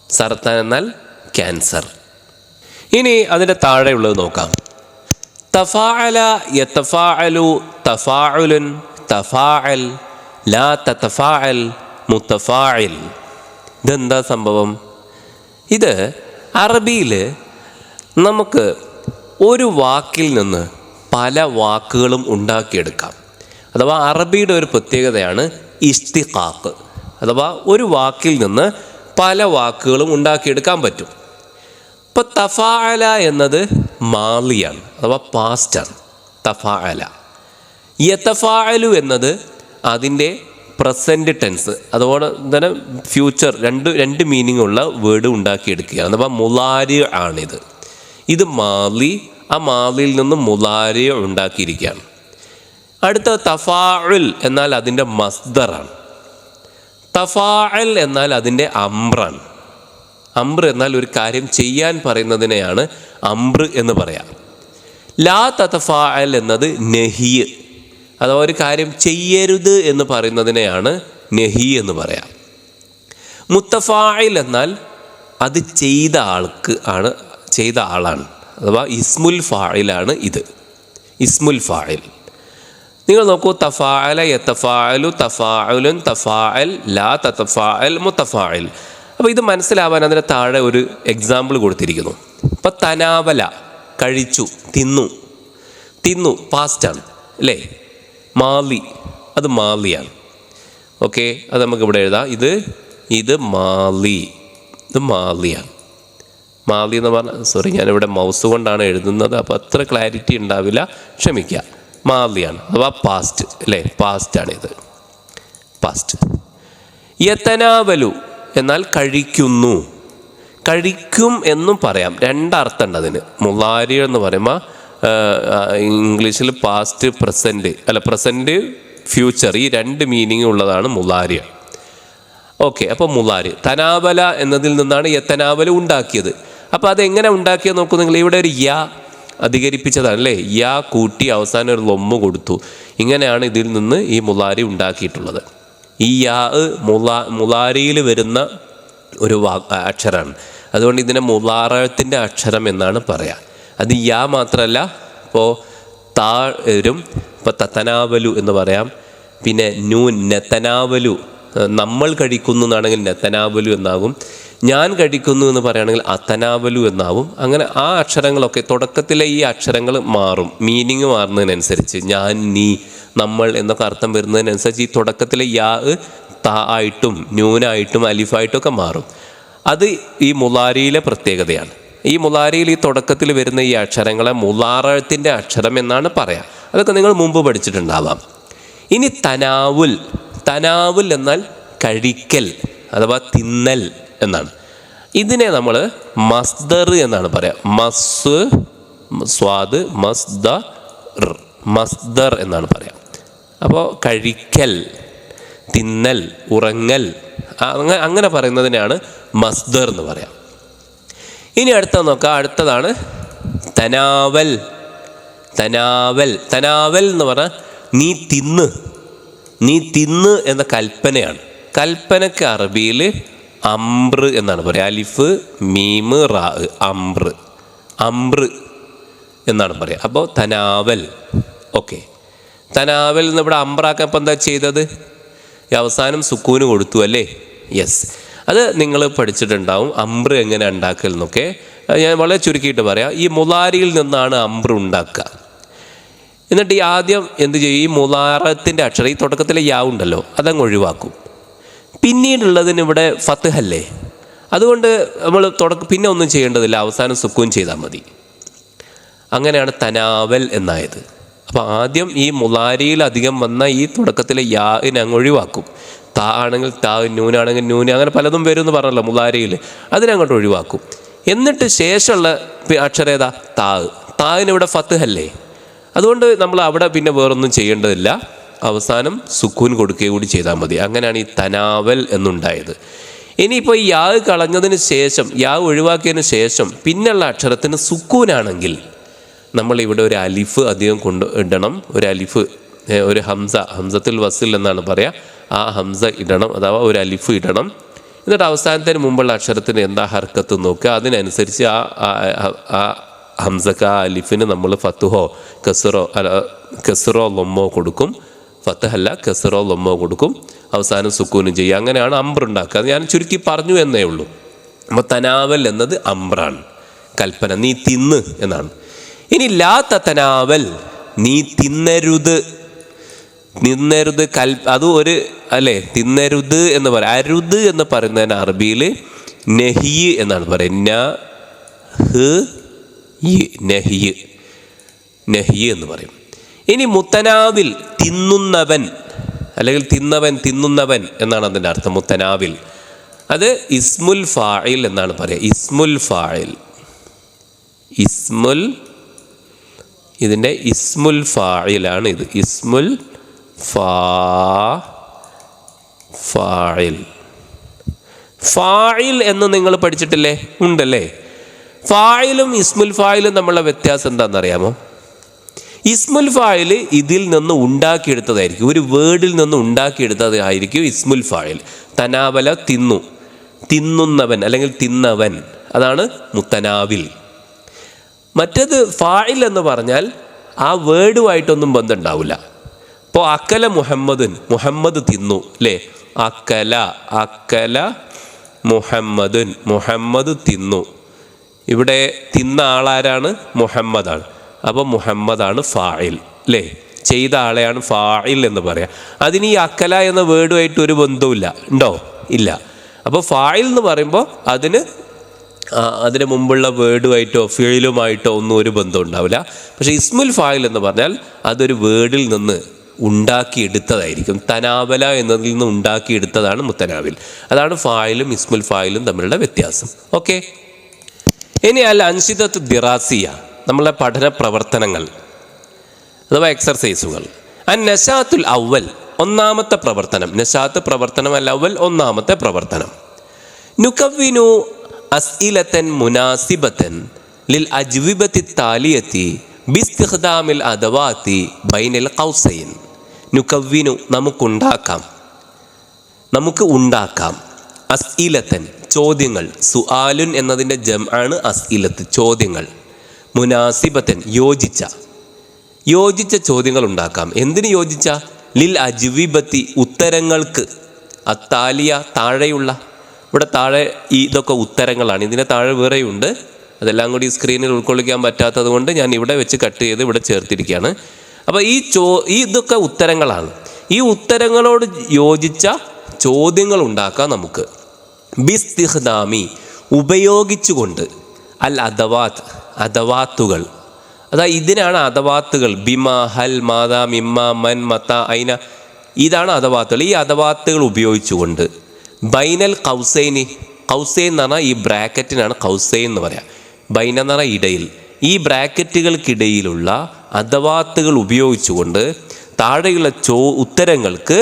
സർത്താൻ എന്നാൽ ക്യാൻസർ. ഇനി അതിൻ്റെ താഴെയുള്ളത് നോക്കാം. തഫാഅല യതഫാഅലു തഫാഉലുൻ തഫാഅൽ ലാ തതഫാഅൽ മുതഫാഇൽ. ഇതെന്താ സംഭവം? ഇത് അറബിയിൽ നമുക്ക് ഒരു വാക്കിൽ നിന്ന് പല വാക്കുകളും ഉണ്ടാക്കിയെടുക്കാം. അഥവാ അറബിയുടെ ഒരു പ്രത്യേകതയാണ് ഇസ്തിഖാഖ്. അഥവാ ഒരു വാക്കിൽ നിന്ന് പല വാക്കുകളും ഉണ്ടാക്കിയെടുക്കാൻ പറ്റും. ഇപ്പോൾ തഫാഅല എന്നത് മാലിയാണ്, അഥവാ പാസ്റ്റാണ്. തഫാഅല. യതഫാഅലു എന്നത് അതിൻ്റെ പ്രസൻറ്റ് ടെൻസ്, അതുപോലെ തന്നെ ഫ്യൂച്ചർ, രണ്ട് മീനിങ് ഉള്ള വേർഡ് ഉണ്ടാക്കിയെടുക്കുക. അഥവാ മുലാരി ആണിത്. ഇത് മാലി, ആ മാലിയിൽ നിന്ന് മുലാരി ഉണ്ടാക്കിയിരിക്കുകയാണ്. അടുത്ത തഫാഉൽ എന്നാൽ അതിൻ്റെ മസ്ദറാണ്. തഫാഅൽ എന്നാൽ അതിൻ്റെ അംറാണ്. അംറ് എന്നാൽ ഒരു കാര്യം ചെയ്യാൻ പറയുന്നതിനെയാണ് അംറ് എന്ന് പറയാം. ലാ തതഫാഅൽ എന്നത് നഹി, അഥവാ ഒരു കാര്യം ചെയ്യരുത് എന്ന് പറയുന്നതിനെയാണ് നഹി എന്ന് പറയാം. മുത്തഫാഇൽ എന്നാൽ അത് ചെയ്ത ആൾക്ക് ആണ്, ചെയ്ത ആളാണ്. അഥവാ ഇസ്മുൽ ഫാഇലാണ് ഇത്, ഇസ്മുൽ ഫാഇൽ. നിങ്ങൾ നോക്കൂ, തഫാഅല യതഫാഅലു തഫാഉലുൻ തഫാഅൽ ലാ തതഫാഅൽ മുതഫാഇൽ. അപ്പോൾ ഇത് മനസ്സിലാവാൻ അതിന് താഴെ ഒരു എക്സാമ്പിൾ കൊടുത്തിരിക്കുന്നു. ഇപ്പം തനാവല കഴിച്ചു, തിന്നു, തിന്നു പാസ്റ്റാണ് അല്ലേ. മാലി, അത് മാലിയാണ്. ഓക്കെ, അത് നമുക്കിവിടെ എഴുതാം. ഇത് മാലി, ഇത് മാലിയാണ്. മാലി എന്ന് പറഞ്ഞാൽ, സോറി ഞാനിവിടെ മൗസ് കൊണ്ടാണ് എഴുതുന്നത്, അപ്പോൾ അത്ര ക്ലാരിറ്റി ഉണ്ടാവില്ല, ക്ഷമിക്കുക. മാലിയാണ്, അഥവാ പാസ്റ്റ് അല്ലേ, പാസ്റ്റാണിത്, പാസ്റ്റ്. യതനാവലു എന്നാൽ കഴിക്കുന്നു, കഴിക്കും എന്നും പറയാം. രണ്ടർത്ഥം ഉണ്ട് അതിന്. മുലാരി എന്ന് പറയുമ്പോൾ ഇംഗ്ലീഷിൽ പാസ്റ്റ് പ്രസൻറ്റ്, അല്ല പ്രസൻറ്റ് ഫ്യൂച്ചർ, ഈ രണ്ട് മീനിങ് ഉള്ളതാണ് മുലാരി. ഓക്കെ, അപ്പോൾ മുലാരി. തനാവല എന്നതിൽ നിന്നാണ് യതനാവല ഉണ്ടാക്കിയത്. അപ്പോൾ അതെങ്ങനെ ഉണ്ടാക്കിയത് നോക്കൂ നിങ്ങൾ. ഇവിടെ ഒരു യാ അധികരിപ്പിച്ചതാണ് അല്ലേ, യാ കൂട്ടി അവസാനം ഒരു ലൊമ്മ് കൊടുത്തു. ഇങ്ങനെയാണ് ഇതിൽ നിന്ന് ഈ മുലാരി ഉണ്ടാക്കിയിട്ടുള്ളത്. ഈ യാ മുലാരിയിൽ വരുന്ന ഒരു അക്ഷരമാണ്. അതുകൊണ്ട് ഇതിനെ മുലാറത്തിൻ്റെ അക്ഷരം എന്നാണ് പറയുക. അത് യാ മാത്രമല്ല, ഇപ്പോൾ താ വരും, ഇപ്പോൾ തതനാവലു എന്ന് പറയാം. പിന്നെ നൂൻ, നെത്തനാവലു, നമ്മൾ കഴിക്കുന്നു എന്നാണെങ്കിൽ നെത്തനാവലു എന്നാകും. ഞാൻ കഴിക്കുന്നു എന്ന് പറയുകയാണെങ്കിൽ അത്തനാവലു എന്നാവും. അങ്ങനെ ആ അക്ഷരങ്ങളൊക്കെ, തുടക്കത്തിലെ ഈ അക്ഷരങ്ങൾ മാറും, മീനിങ് മാറുന്നതിനനുസരിച്ച്. ഞാൻ, നീ, നമ്മൾ എന്നൊക്കെ അർത്ഥം വരുന്നതിനനുസരിച്ച് ഈ തുടക്കത്തിലെ യാ താ ആയിട്ടും ന്യൂനായിട്ടും അലിഫായിട്ടും ഒക്കെ മാറും. അത് ഈ മുലാരിയിലെ പ്രത്യേകതയാണ്. ഈ മുലാരിയിൽ ഈ തുടക്കത്തിൽ വരുന്ന ഈ അക്ഷരങ്ങളെ മുലാറത്തിൻ്റെ അക്ഷരം എന്നാണ് പറയുക. അതൊക്കെ നിങ്ങൾ മുമ്പ് പഠിച്ചിട്ടുണ്ടാവാം. ഇനി തനാവുൽ, തനാവുൽ എന്നാൽ കഴിക്കൽ അഥവാ തിന്നൽ എന്നാണ്. ഇതിനെ നമ്മൾ മസ്ദർ എന്നാണ് പറയുക. സ്വാദ് മസ്ദർ എന്നാണ് പറയാം. അപ്പോൾ കഴിക്കൽ, തിന്നൽ, ഉറങ്ങൽ അങ്ങനെ പറയുന്നതിനാണ് മസ്ദർ എന്ന് പറയാം. ഇനി അടുത്തത് നോക്കാം. അടുത്തതാണ് തനാവൽ. തനാവൽ എന്ന് പറഞ്ഞാൽ നീ തിന്ന് എന്ന കൽപ്പനയാണ്. കൽപ്പനയ്ക്ക് അറബിയിൽ അംറ് എന്നാണ് പറയുക. അലിഫ് മീമ് റാ, അംറ് എന്നാണ് പറയുക. അപ്പോൾ തനാവൽ. ഓക്കെ, തനാവൽ എന്ന് ഇവിടെ അംറാക്കാൻ ഇപ്പം എന്താ ചെയ്തത്? ഈ അവസാനം സുക്കൂന് കൊടുത്തു അല്ലേ? യെസ്, അത് നിങ്ങൾ പഠിച്ചിട്ടുണ്ടാവും അംറ് എങ്ങനെ ഉണ്ടാക്കൽ എന്നൊക്കെ. ഞാൻ വളരെ ചുരുക്കിയിട്ട് പറയാം. ഈ മുലാരിയിൽ നിന്നാണ് അംറ് ഉണ്ടാക്കുക. എന്നിട്ട് ഈ ആദ്യം എന്ത് ചെയ്യും? ഈ മുലാറത്തിൻ്റെ അക്ഷരം, ഈ തുടക്കത്തിലെ യാ ഉണ്ടല്ലോ, അതങ്ങ് ഒഴിവാക്കും. പിന്നീടുള്ളതിന് ഇവിടെ ഫത്ഹല്ലേ, അതുകൊണ്ട് നമ്മൾ പിന്നെ ഒന്നും ചെയ്യേണ്ടതില്ല, അവസാനം സുക്കൂൻ ചെയ്താൽ മതി. അങ്ങനെയാണ് തനാവൽ എന്നായത്. അപ്പോൾ ആദ്യം ഈ മുലാരിയിൽ അധികം വന്ന ഈ തുടക്കത്തിലെ യാഇനെ അങ്ങ് ഒഴിവാക്കും. താ ആണെങ്കിൽ താ, നൂനാണെങ്കിൽ നൂന്, അങ്ങനെ പലതും വരും എന്ന് പറഞ്ഞല്ലോ മുലാരിയിൽ, അതിനങ്ങോട്ട് ഒഴിവാക്കും. എന്നിട്ട് ശേഷമുള്ള അക്ഷരം ഏതാ? താവിനിവിടെ ഫത്ഹല്ലേ, അതുകൊണ്ട് നമ്മൾ അവിടെ പിന്നെ വേറൊന്നും ചെയ്യേണ്ടതില്ല, അവസാനം സുക്കൂൻ കൊടുക്കുക കൂടി ചെയ്താൽ മതി. അങ്ങനെയാണ് ഈ തനാവൽ എന്നുണ്ടായത്. ഇനിയിപ്പോൾ ഈ യാ കളഞ്ഞതിന് ശേഷം, യാ ഒഴിവാക്കിയതിന് ശേഷം പിന്നെയുള്ള അക്ഷരത്തിന് സുക്കൂനാണെങ്കിൽ നമ്മളിവിടെ ഒരു അലിഫ് അധികം ഇടണം. ഒരു അലിഫ്, ഒരു ഹംസത്തുൽ വസിൽ എന്നാണ് പറയുക. ആ ഹംസ ഇടണം, അഥവാ ഒരു അലിഫ് ഇടണം. എന്നിട്ട് അവസാനത്തിന് മുമ്പുള്ള അക്ഷരത്തിന് എന്താ ഹർക്കത്ത് നോക്കുക, അതിനനുസരിച്ച് ആ ഹംസക്ക്, ആ അലിഫിന് നമ്മൾ ഫത്തുഹോ കെസറോ ലൊമ്മോ കൊടുക്കും. ഫത്തഹല്ല, കെസറോ ലൊമ്മോ കൊടുക്കും. അവസാനം സുക്കൂനും ചെയ്യുക. അങ്ങനെയാണ് അംറുണ്ടാക്കുക. അത് ഞാൻ ചുരുക്കി പറഞ്ഞു എന്നേ ഉള്ളൂ. അപ്പോൾ തനാവൽ എന്നത് അംറാണ്, കൽപ്പന, നീ തിന്ന് എന്നാണ്. ഇനി ലാ തനാവൽ, നീ തിന്നരുത്. അത് ഒരു അല്ലേ, തിന്നരുത് എന്ന് പറയാം. അരുത് എന്ന് പറയുന്നതിന് അറബിയിൽ നഹി എന്നാണ് പറയുക. നഹി എന്ന് പറയും. ഇനി മുത്തനാവിൽ, തിന്നുന്നവൻ അല്ലെങ്കിൽ തിന്നുന്നവൻ എന്നാണ് അതിൻ്റെ അർത്ഥം. മുത്തനാവിൽ അത് ഇസ്മുൽ ഫാഇൽ എന്നാണ് പറയുക. ഇസ്മുൽ ഫാഇൽ, ഇതിൻ്റെ ഇസ്മുൽ ഫാഇലാണ് ഇത്. ഇസ്മുൽ ഫാഇൽ എന്ന് നിങ്ങൾ പഠിച്ചിട്ടില്ലേ? ഉണ്ടല്ലേ? ഫായിലും ഇസ്മുൽ ഫായിലും തമ്മിലുള്ള വ്യത്യാസം എന്താണെന്നറിയാമോ? ഇസ്മുൽ ഫായിൽ ഇതിൽ നിന്ന് ഉണ്ടാക്കിയെടുത്തതായിരിക്കും, ഒരു വേർഡിൽ നിന്ന് ഉണ്ടാക്കിയെടുത്തതായിരിക്കും ഇസ്മുൽ ഫായിൽ. തനാവല, തിന്നുന്നവൻ അല്ലെങ്കിൽ തിന്നവൻ, അതാണ് മുത്തനാവിൽ. മറ്റേത് ഫായിൽ എന്ന് പറഞ്ഞാൽ ആ വേർഡുമായിട്ടൊന്നും ബന്ധം ഉണ്ടാവില്ല. ഇപ്പോൾ അക്കല മുഹമ്മദുൻ, മുഹമ്മദ് തിന്നു അല്ലേ? അക്കല മുഹമ്മദുൻ, മുഹമ്മദ് തിന്നു. ഇവിടെ തിന്ന ആളാരാണ്? മുഹമ്മദാണ്. അപ്പോൾ മുഹമ്മദാണ് ഫാഇൽ അല്ലേ? ചെയ്ത ആളെയാണ് ഫാഇൽ എന്ന് പറയാം. അതിന് ഈ അക്കല എന്ന വേർഡുമായിട്ട് ഒരു ബന്ധവുമില്ല, ഉണ്ടോ? ഇല്ല. അപ്പോൾ ഫാഇൽ എന്ന് പറയുമ്പോൾ അതിന് മുമ്പുള്ള വേർഡുമായിട്ടോ ഫിഇലുമായിട്ടോ ഒന്നും ഒരു ബന്ധം ഉണ്ടാവില്ല. പക്ഷേ ഇസ്മുൽ ഫാഇൽ എന്ന് പറഞ്ഞാൽ അതൊരു വേർഡിൽ നിന്ന് ഉണ്ടാക്കിയെടുത്തതായിരിക്കും. തനാവല എന്നതിൽ നിന്ന് ഉണ്ടാക്കിയെടുത്തതാണ് മുത്തനാവിൽ. അതാണ് ഫായിലും ഇസ്മുൽ ഫായിലും തമ്മിലുള്ള വ്യത്യാസം. ഓക്കെ, ഇനി അൽ അൻഷിദത്തു ദിറാസിയ, നമ്മളുടെ പഠന പ്രവർത്തനങ്ങൾ അഥവാ എക്സർസൈസുകൾ. നശാത്തുൽ അവൽ, ഒന്നാമത്തെ പ്രവർത്തനം. നശാത്ത് പ്രവർത്തനം, അൽ അവൽ ഒന്നാമത്തെ പ്രവർത്തനം. നുകവ്വിനു അസ്ഇലതൻ മുനാസിബതൻ ലിൽ അജ്വിബത്തി താലിയത്തി ബിസ്തിഖ്ദാമിൽ അദവാത്തി ബൈനൽ ഖൗസൈൻ. നുകവ്വിനു, നമുക്ക് ഉണ്ടാക്കാം. അസ്ഇലതൻ, ചോദ്യങ്ങൾ. സുആലുൻ എന്നതിൻ്റെ ജംആണ് അസ്ഇലത്ത്, ചോദ്യങ്ങൾ. മുനാസിബത്തൻ, യോജിച്ച ചോദ്യങ്ങൾ ഉണ്ടാക്കാം. എന്തിന് യോജിച്ച? ലിൽ അജ്വിബത്തി, ഉത്തരങ്ങൾക്ക്. അത്താലിയ, താഴെയുള്ള. ഇവിടെ താഴെ ഇതൊക്കെ ഉത്തരങ്ങളാണ്. ഇതിന് താഴെ വേറെയുണ്ട്, അതെല്ലാം കൂടി സ്ക്രീനിൽ ഉൾക്കൊള്ളിക്കാൻ പറ്റാത്തത് കൊണ്ട് ഞാൻ ഇവിടെ വെച്ച് കട്ട് ചെയ്ത് ഇവിടെ ചേർത്തിരിക്കുകയാണ്. അപ്പോൾ ഇതൊക്കെ ഉത്തരങ്ങളാണ്. ഈ ഉത്തരങ്ങളോട് യോജിച്ച ചോദ്യങ്ങൾ ഉണ്ടാക്കാം നമുക്ക്. ബിസ്തിഖ്ദാമി, ഉപയോഗിച്ചുകൊണ്ട്. അൽ അദവാത്തുകൾ, അതായത് ഇതിനാണ് അദവാത്തുകൾ. ബിമ, ഹൽ, മാതാ, മിമ്മ, മൻ, മത, ഐന, ഇതാണ് അദവാത്തുകൾ. ഈ അദവാത്തുകൾ ഉപയോഗിച്ചുകൊണ്ട് ബൈനൽ ഖൗസൈനി, ഖൗസൈൻ എന്ന് പറഞ്ഞാൽ ഈ ബ്രാക്കറ്റിനാണ് ഖൗസൈൻ എന്ന് പറയാം. ബൈന എന്ന് പറഞ്ഞാൽ ഇടയിൽ, ഈ ബ്രാക്കറ്റുകൾക്കിടയിലുള്ള അദവാത്തുകൾ ഉപയോഗിച്ചുകൊണ്ട് താഴെയുള്ള ഉത്തരങ്ങൾക്ക്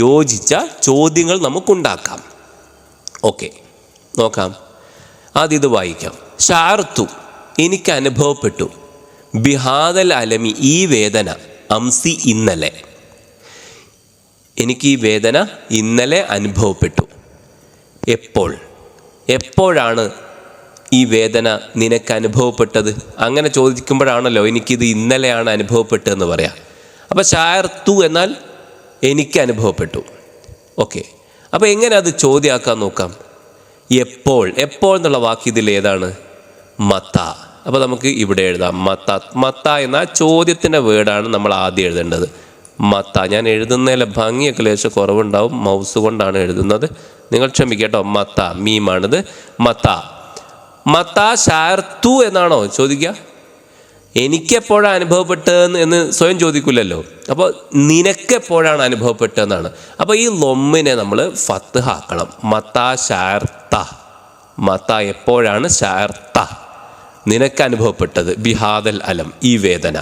യോജിച്ച ചോദ്യങ്ങൾ നമുക്കുണ്ടാക്കാം. ഓക്കെ, നോക്കാം. ആദ്യം ഇത് വായിക്കാം. ഷാർത്തു, എനിക്ക് അനുഭവപ്പെട്ടു, ബിഹാദൽ അലമി, ഈ വേദന, അംസി, ഇന്നലെ, എനിക്ക് ഈ വേദന ഇന്നലെ അനുഭവപ്പെട്ടു. എപ്പോഴാണ് ഈ വേദന നിനക്ക് അനുഭവപ്പെട്ടത്? അങ്ങനെ ചോദിക്കുമ്പോഴാണല്ലോ എനിക്കിത് ഇന്നലെയാണ് അനുഭവപ്പെട്ടതെന്ന് പറയാം. അപ്പോൾ ഷാർത്തു എന്നാൽ എനിക്ക് അനുഭവപ്പെട്ടു. ഓക്കെ, അപ്പോൾ എങ്ങനെ അത് ചോദ്യമാക്കാൻ നോക്കാം? എപ്പോൾ എന്നുള്ള വാക്ക് ഇതിൽ ഏതാണ്? മത്ത. അപ്പോൾ നമുക്ക് ഇവിടെ എഴുതാം മത്ത എന്ന ചോദ്യത്തിൻ്റെ വേർഡാണ് നമ്മൾ ആദ്യം എഴുതേണ്ടത്. മത്ത. ഞാൻ എഴുതുന്നതിലെ ഭംഗിയൊക്കെ ലേശം കുറവുണ്ടാവും, മൗസ് കൊണ്ടാണ് എഴുതുന്നത്, നിങ്ങൾ ക്ഷമിക്കട്ടോ. മത്ത, മീമാണിത്. മത്ത ഷാർത്തു എന്നാണോ ചോദിക്കുക? എനിക്കെപ്പോഴാണ് അനുഭവപ്പെട്ടതെന്ന് എന്ന് സ്വയം ചോദിക്കില്ലല്ലോ. അപ്പോൾ നിനക്കെപ്പോഴാണ് അനുഭവപ്പെട്ടതെന്നാണ്. അപ്പോൾ ഈ ലൊമ്മിനെ നമ്മൾ ഫത്ത് ആക്കണം. മത്ത ഷാർത്ത, മത്ത എപ്പോഴാണ്, ഷാർത്ത നിനക്ക് അനുഭവപ്പെട്ടത്, ബിഹാദൽ അലം ഈ വേദന.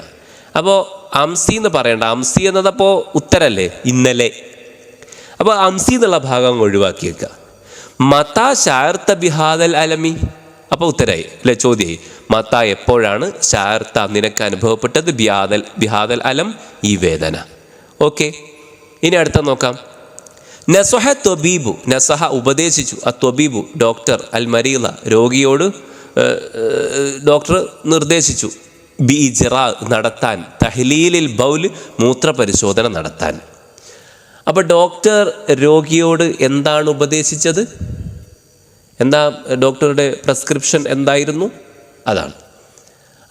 അപ്പോൾ അംസി എന്ന് പറയണ്ട, അംസി എന്നതപ്പോൾ ഉത്തരല്ലേ, ഇന്നലെ. അപ്പോൾ അംസി എന്നുള്ള ഭാഗം ഒഴിവാക്കി വെക്കുക. മത ഷാർത്ത ബിഹാദൽ അലമി, അപ്പോൾ ഉത്തരമായി അല്ലേ, ചോദ്യമായി. മത എപ്പോഴാണ്, ഷാർത്ത നിനക്ക് അനുഭവപ്പെട്ടത്, ബിഹാദൽ അലം ഈ വേദന. ഓക്കെ, ഇനി അടുത്ത നോക്കാം. നസഹ ത്വബീബു, നസഹ ഉപദേശിച്ചു, ത്വബീബു ഡോക്ടർ, അൽ മരീള രോഗിയോട് ഡോക്ടർ നിർദ്ദേശിച്ചു, ബി ഇജ്റാ നടത്താൻ, തഹ്ലീലിൽ ബൗൽ മൂത്രപരിശോധന നടത്താൻ. അപ്പോൾ ഡോക്ടർ രോഗിയോട് എന്താണ് ഉപദേശിച്ചത്? എന്താ ഡോക്ടറുടെ പ്രിസ്ക്രിപ്ഷൻ എന്തായിരുന്നു? അതാണ്.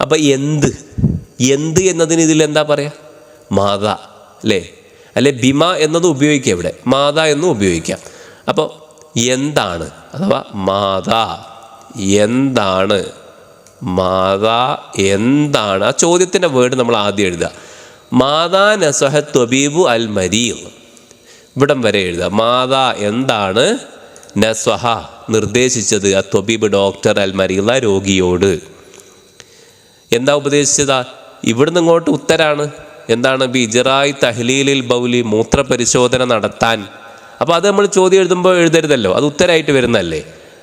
അപ്പോൾ എന്ത് എന്നതിന് ഇതിൽ എന്താ പറയുക? മാതാ അല്ലേ ബിമ എന്നത് ഉപയോഗിക്കാം, ഇവിടെ മാതാ എന്നും ഉപയോഗിക്കാം. അപ്പോൾ എന്താണ് അഥവാ മാതാ എന്താണ്, മാതാ എന്താണ്, ആ ചോദ്യത്തിൻ്റെ വേർഡ് നമ്മൾ ആദ്യം എഴുതുക. മാതാ നസഹ ത്വബീബു അൽ മരീൾ, ഇവിടം വരെ എഴുതുക. മാതാ എന്താണ് നസ്വഹ നിർദ്ദേശിച്ചത്, ത്വബീബ് ഡോക്ടർ അൽ മരീള രോഗിയോട്. എന്താ ഉപദേശിച്ചതാ? ഇവിടുന്ന് ഇങ്ങോട്ട് ഉത്തരാണ്. എന്താണ്? ബി ഇജ്റായി തഹ്ലീലിൽ ബൗലി മൂത്രപരിശോധന നടത്താൻ. അപ്പോൾ അത് നമ്മൾ ചോദ്യം എഴുതുമ്പോൾ എഴുതരുതല്ലോ, അത് ഉത്തരമായിട്ട് വരുന്നല്ലേ.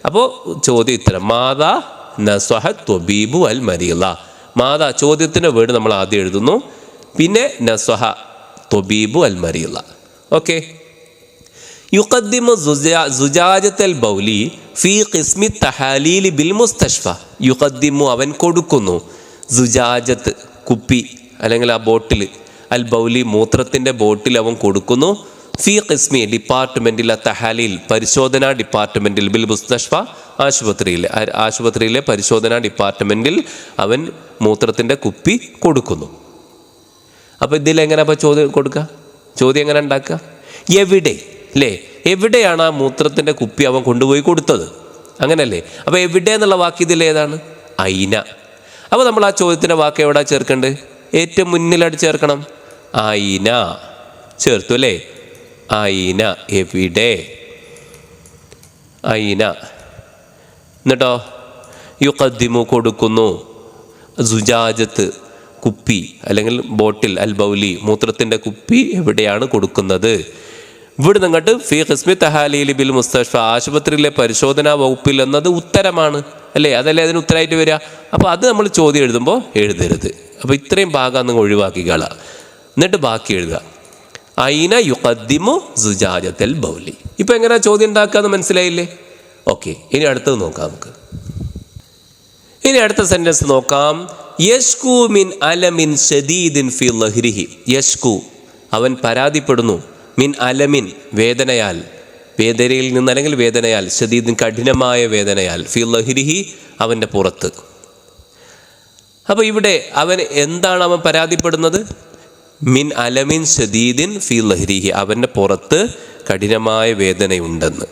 അപ്പോൾ ചോദ്യം ഉത്തരം മാതാ നസ്വഹ ത്വബീബു അൽ മരീള. മാതാ ചോദ്യത്തിൻ്റെ വേർഡ് നമ്മൾ ആദ്യം എഴുതുന്നു, പിന്നെ നസ്വഹ ത്വബീബു അൽ മരീള. ഓക്കെ. യുഖദ്ദിമു സുജാജത്തൽ ബൗലി ഫീ ഖിസ്മി തഹാലീലി ബിൽ മുസ്തഷ്ഫ. യുഖദ്ദിമു അവൻ കൊടുക്കുന്നു, സുജാജത്ത് കുപ്പി അല്ലെങ്കിൽ ആ ബോട്ടിൽ, അൽ ബൗലി മൂത്രത്തിൻ്റെ ബോട്ടിൽ അവൻ കൊടുക്കുന്നു, ഫീ ഖിസ്മി ഡിപ്പാർട്ട്മെൻറ്റിൽ, തഹാലീൽ പരിശോധനാ ഡിപ്പാർട്ട്മെൻറ്റിൽ, ബിൽ മുസ്തഷ്ഫ ആശുപത്രിയിലെ പരിശോധനാ ഡിപ്പാർട്ട്മെൻറ്റിൽ അവൻ മൂത്രത്തിൻ്റെ കുപ്പി കൊടുക്കുന്നു. അപ്പോൾ ഇതിലെങ്ങനെ അപ്പോൾ ചോദ്യം കൊടുക്കുക? ചോദ്യം എങ്ങനെ ഉണ്ടാക്കുക? എവിടെ എവിടെയാണ് ആ മൂത്രത്തിൻ്റെ കുപ്പി അവൻ കൊണ്ടുപോയി കൊടുത്തത്? അങ്ങനല്ലേ. അപ്പോൾ എവിടെ എന്നുള്ള വാക്ക് ഇതിൽ ഏതാണ്? ഐന. അപ്പോൾ നമ്മൾ ആ ചോദ്യത്തിൻ്റെ വാക്ക് എവിടെ ചേർക്കേണ്ടത്? ഏറ്റവും മുന്നിലായിട്ട് ചേർക്കണം. ഐന ചേർത്തു അല്ലേ. ഐന എവിടെ, ഐന. എന്നിട്ടോ യുഖദ്ദിമു കൊടുക്കുന്നു, സുജാജത്ത് കുപ്പി അല്ലെങ്കിൽ ബോട്ടിൽ, അൽ ബൗലി മൂത്രത്തിൻ്റെ കുപ്പി എവിടെയാണ് കൊടുക്കുന്നത്? ഇവിടെ നിങ്ങോട്ട് ഫീ ഖിസ്മി തഹാലീലി ബിൽ മുസ്തഷ്ഫ ആശുപത്രിയിലെ പരിശോധനാ വകുപ്പിൽ എന്നത് ഉത്തരമാണ് അല്ലേ, അതല്ലേ അതിന് ഉത്തരമായിട്ട് വരിക. അപ്പോൾ അത് നമ്മൾ ചോദ്യം എഴുതുമ്പോൾ എഴുതരുത്. അപ്പോൾ ഇത്രയും ഭാഗം നിങ്ങൾ ഒഴിവാക്കിക്കള, എന്നിട്ട് ബാക്കി എഴുതുക. ഐന യുഖദ്ദിമു സുജാജത്തൽ ബൗലി. ഇപ്പോൾ എങ്ങനെ ചോദ്യം ഉണ്ടാക്കാന്ന് മനസ്സിലായില്ലേ? ഓക്കെ, ഇനി അടുത്തത് നോക്കാം നമുക്ക്. ഇനി അടുത്ത സെൻറ്റൻസ് നോക്കാം. യഷ്കു മിൻ അലമിൻ ഷദീദിൻ ഫി ലഹ്രിഹി. യഷ്കു അവൻ പരാതിപ്പെടുന്നു, മിൻ അലമിൻ വേദനയാൽ, വേദനയിൽ നിന്ന് അല്ലെങ്കിൽ വേദനയാൽ, ഷദീദിൻ കഠിനമായ വേദനയാൽ, ഫി ലഹ്രിഹി അവൻ്റെ പുറത്ത്. അപ്പോൾ ഇവിടെ അവൻ എന്താണ് അവൻ പരാതിപ്പെടുന്നത്? മിൻ അലമിൻ ഷദീദിൻ ഫി ലഹ്രിഹി അവൻ്റെ പുറത്ത് കഠിനമായ വേദനയുണ്ടെന്ന്.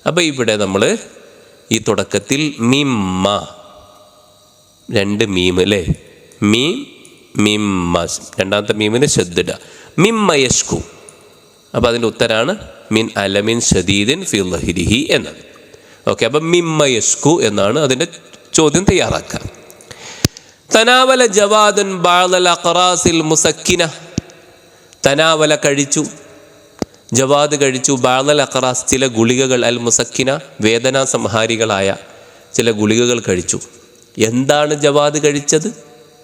അപ്പോൾ ഇവിടെ നമ്മൾ ഈ തുടക്കത്തിൽ മിമ്മ, രണ്ട് മീം അല്ലേ, മീം മിമ്മ, രണ്ടാമത്തെ മീമിന് ശ്രദ്ധിട, മിമ്മ യഷ്കു. അപ്പോൾ അതിൻ്റെ ഉത്തരാണ് മിൻ അലമിൻ ഷദീദിൻ ഫി ലഹ്രിഹി എന്നത്. ഓക്കെ, അപ്പം മിമ്മ യഷ്കു എന്നാണ് അതിൻ്റെ ചോദ്യം തയ്യാറാക്കുക. തനാവല ജവാദുൻ ബഅദൽ അഖറാസിൽ മുസക്കിന. തനാവല കഴിച്ചു, ജവാദ് കഴിച്ചു, ബഅദൽ അഖറാസ് ചില ഗുളികകൾ, അൽ മുസക്കിന വേദനാ സംഹാരികളായ ചില ഗുളികകൾ കഴിച്ചു. എന്താണ് ജവാദ് കഴിച്ചത്?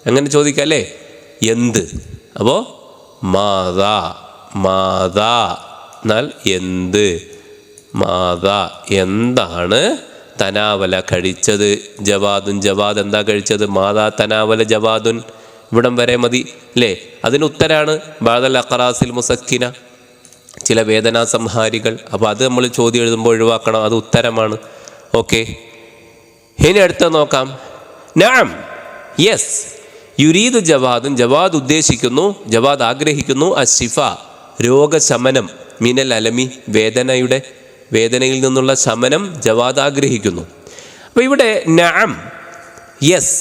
അങ്ങനെ ചോദിക്കാം അല്ലേ? എന്ത്? അപ്പോൾ മാതാ, മാതാ എന്നാൽ എന്ത്, മാതാ എന്താണ് തനാവല കഴിച്ചത്? ജവാദുൻ, ജവാദ് എന്താ കഴിച്ചത്? മാതാ തനാവല ജവാദുൻ. ഇവിടം വരെ മതി അല്ലേ? അതിന് ഉത്തരാണ് ബഅദൽ അഖറാസിൽ മുസക്കിന, ചില വേദനാ സംഹാരികൾ. അപ്പോൾ അത് നമ്മൾ ചോദ്യം എഴുതുമ്പോൾ ഒഴിവാക്കണം, അത് ഉത്തരമാണ്. ഓക്കെ, ഇനി അടുത്ത നോക്കാം. നഅം, യെസ്. യുരീദു ജവാദുൻ, ജവാദ് ഉദ്ദേശിക്കുന്നു, ജവാദ് ആഗ്രഹിക്കുന്നു, അശിഫ രോഗശമനം, മിനൽ അലമി വേദനയിൽ നിന്നുള്ള ശമനം ജവാദ് ആഗ്രഹിക്കുന്നു. അപ്പോൾ ഇവിടെ നഅം, യെസ്,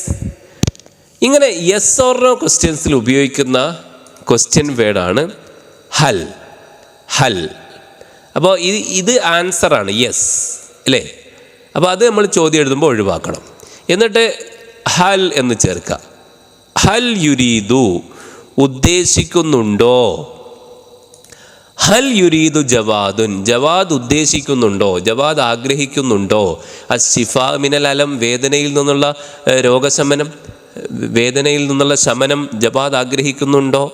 ഇങ്ങനെ യെസ് ഓർ നോ ക്വസ്റ്റ്യൻസിൽ ഉപയോഗിക്കുന്ന ക്വസ്റ്റ്യൻ വേർഡാണ് ഹൽ. ഹൽ, അപ്പോൾ ഇത് ആൻസറാണ്, യെസ് അല്ലേ? അപ്പോൾ അത് നമ്മൾ ചോദ്യം എഴുതുമ്പോൾ ഒഴിവാക്കണം. എന്നിട്ട് ഹൽ എന്ന് ചേർക്കുക. ഹൽ യുരീദു, ഉദ്ദേശിക്കുന്നുണ്ടോ? ഹൽ യുരീദു ജവാദുൻ, ജവാദ് ഉദ്ദേശിക്കുന്നുണ്ടോ, ജവാദ് ആഗ്രഹിക്കുന്നുണ്ടോ? അശിഫ മിനൽ അലം, വേദനയിൽ നിന്നുള്ള രോഗശമനം, വേദനയിൽ നിന്നുള്ള ശമനം ജവാദ് ആഗ്രഹിക്കുന്നുണ്ടോ?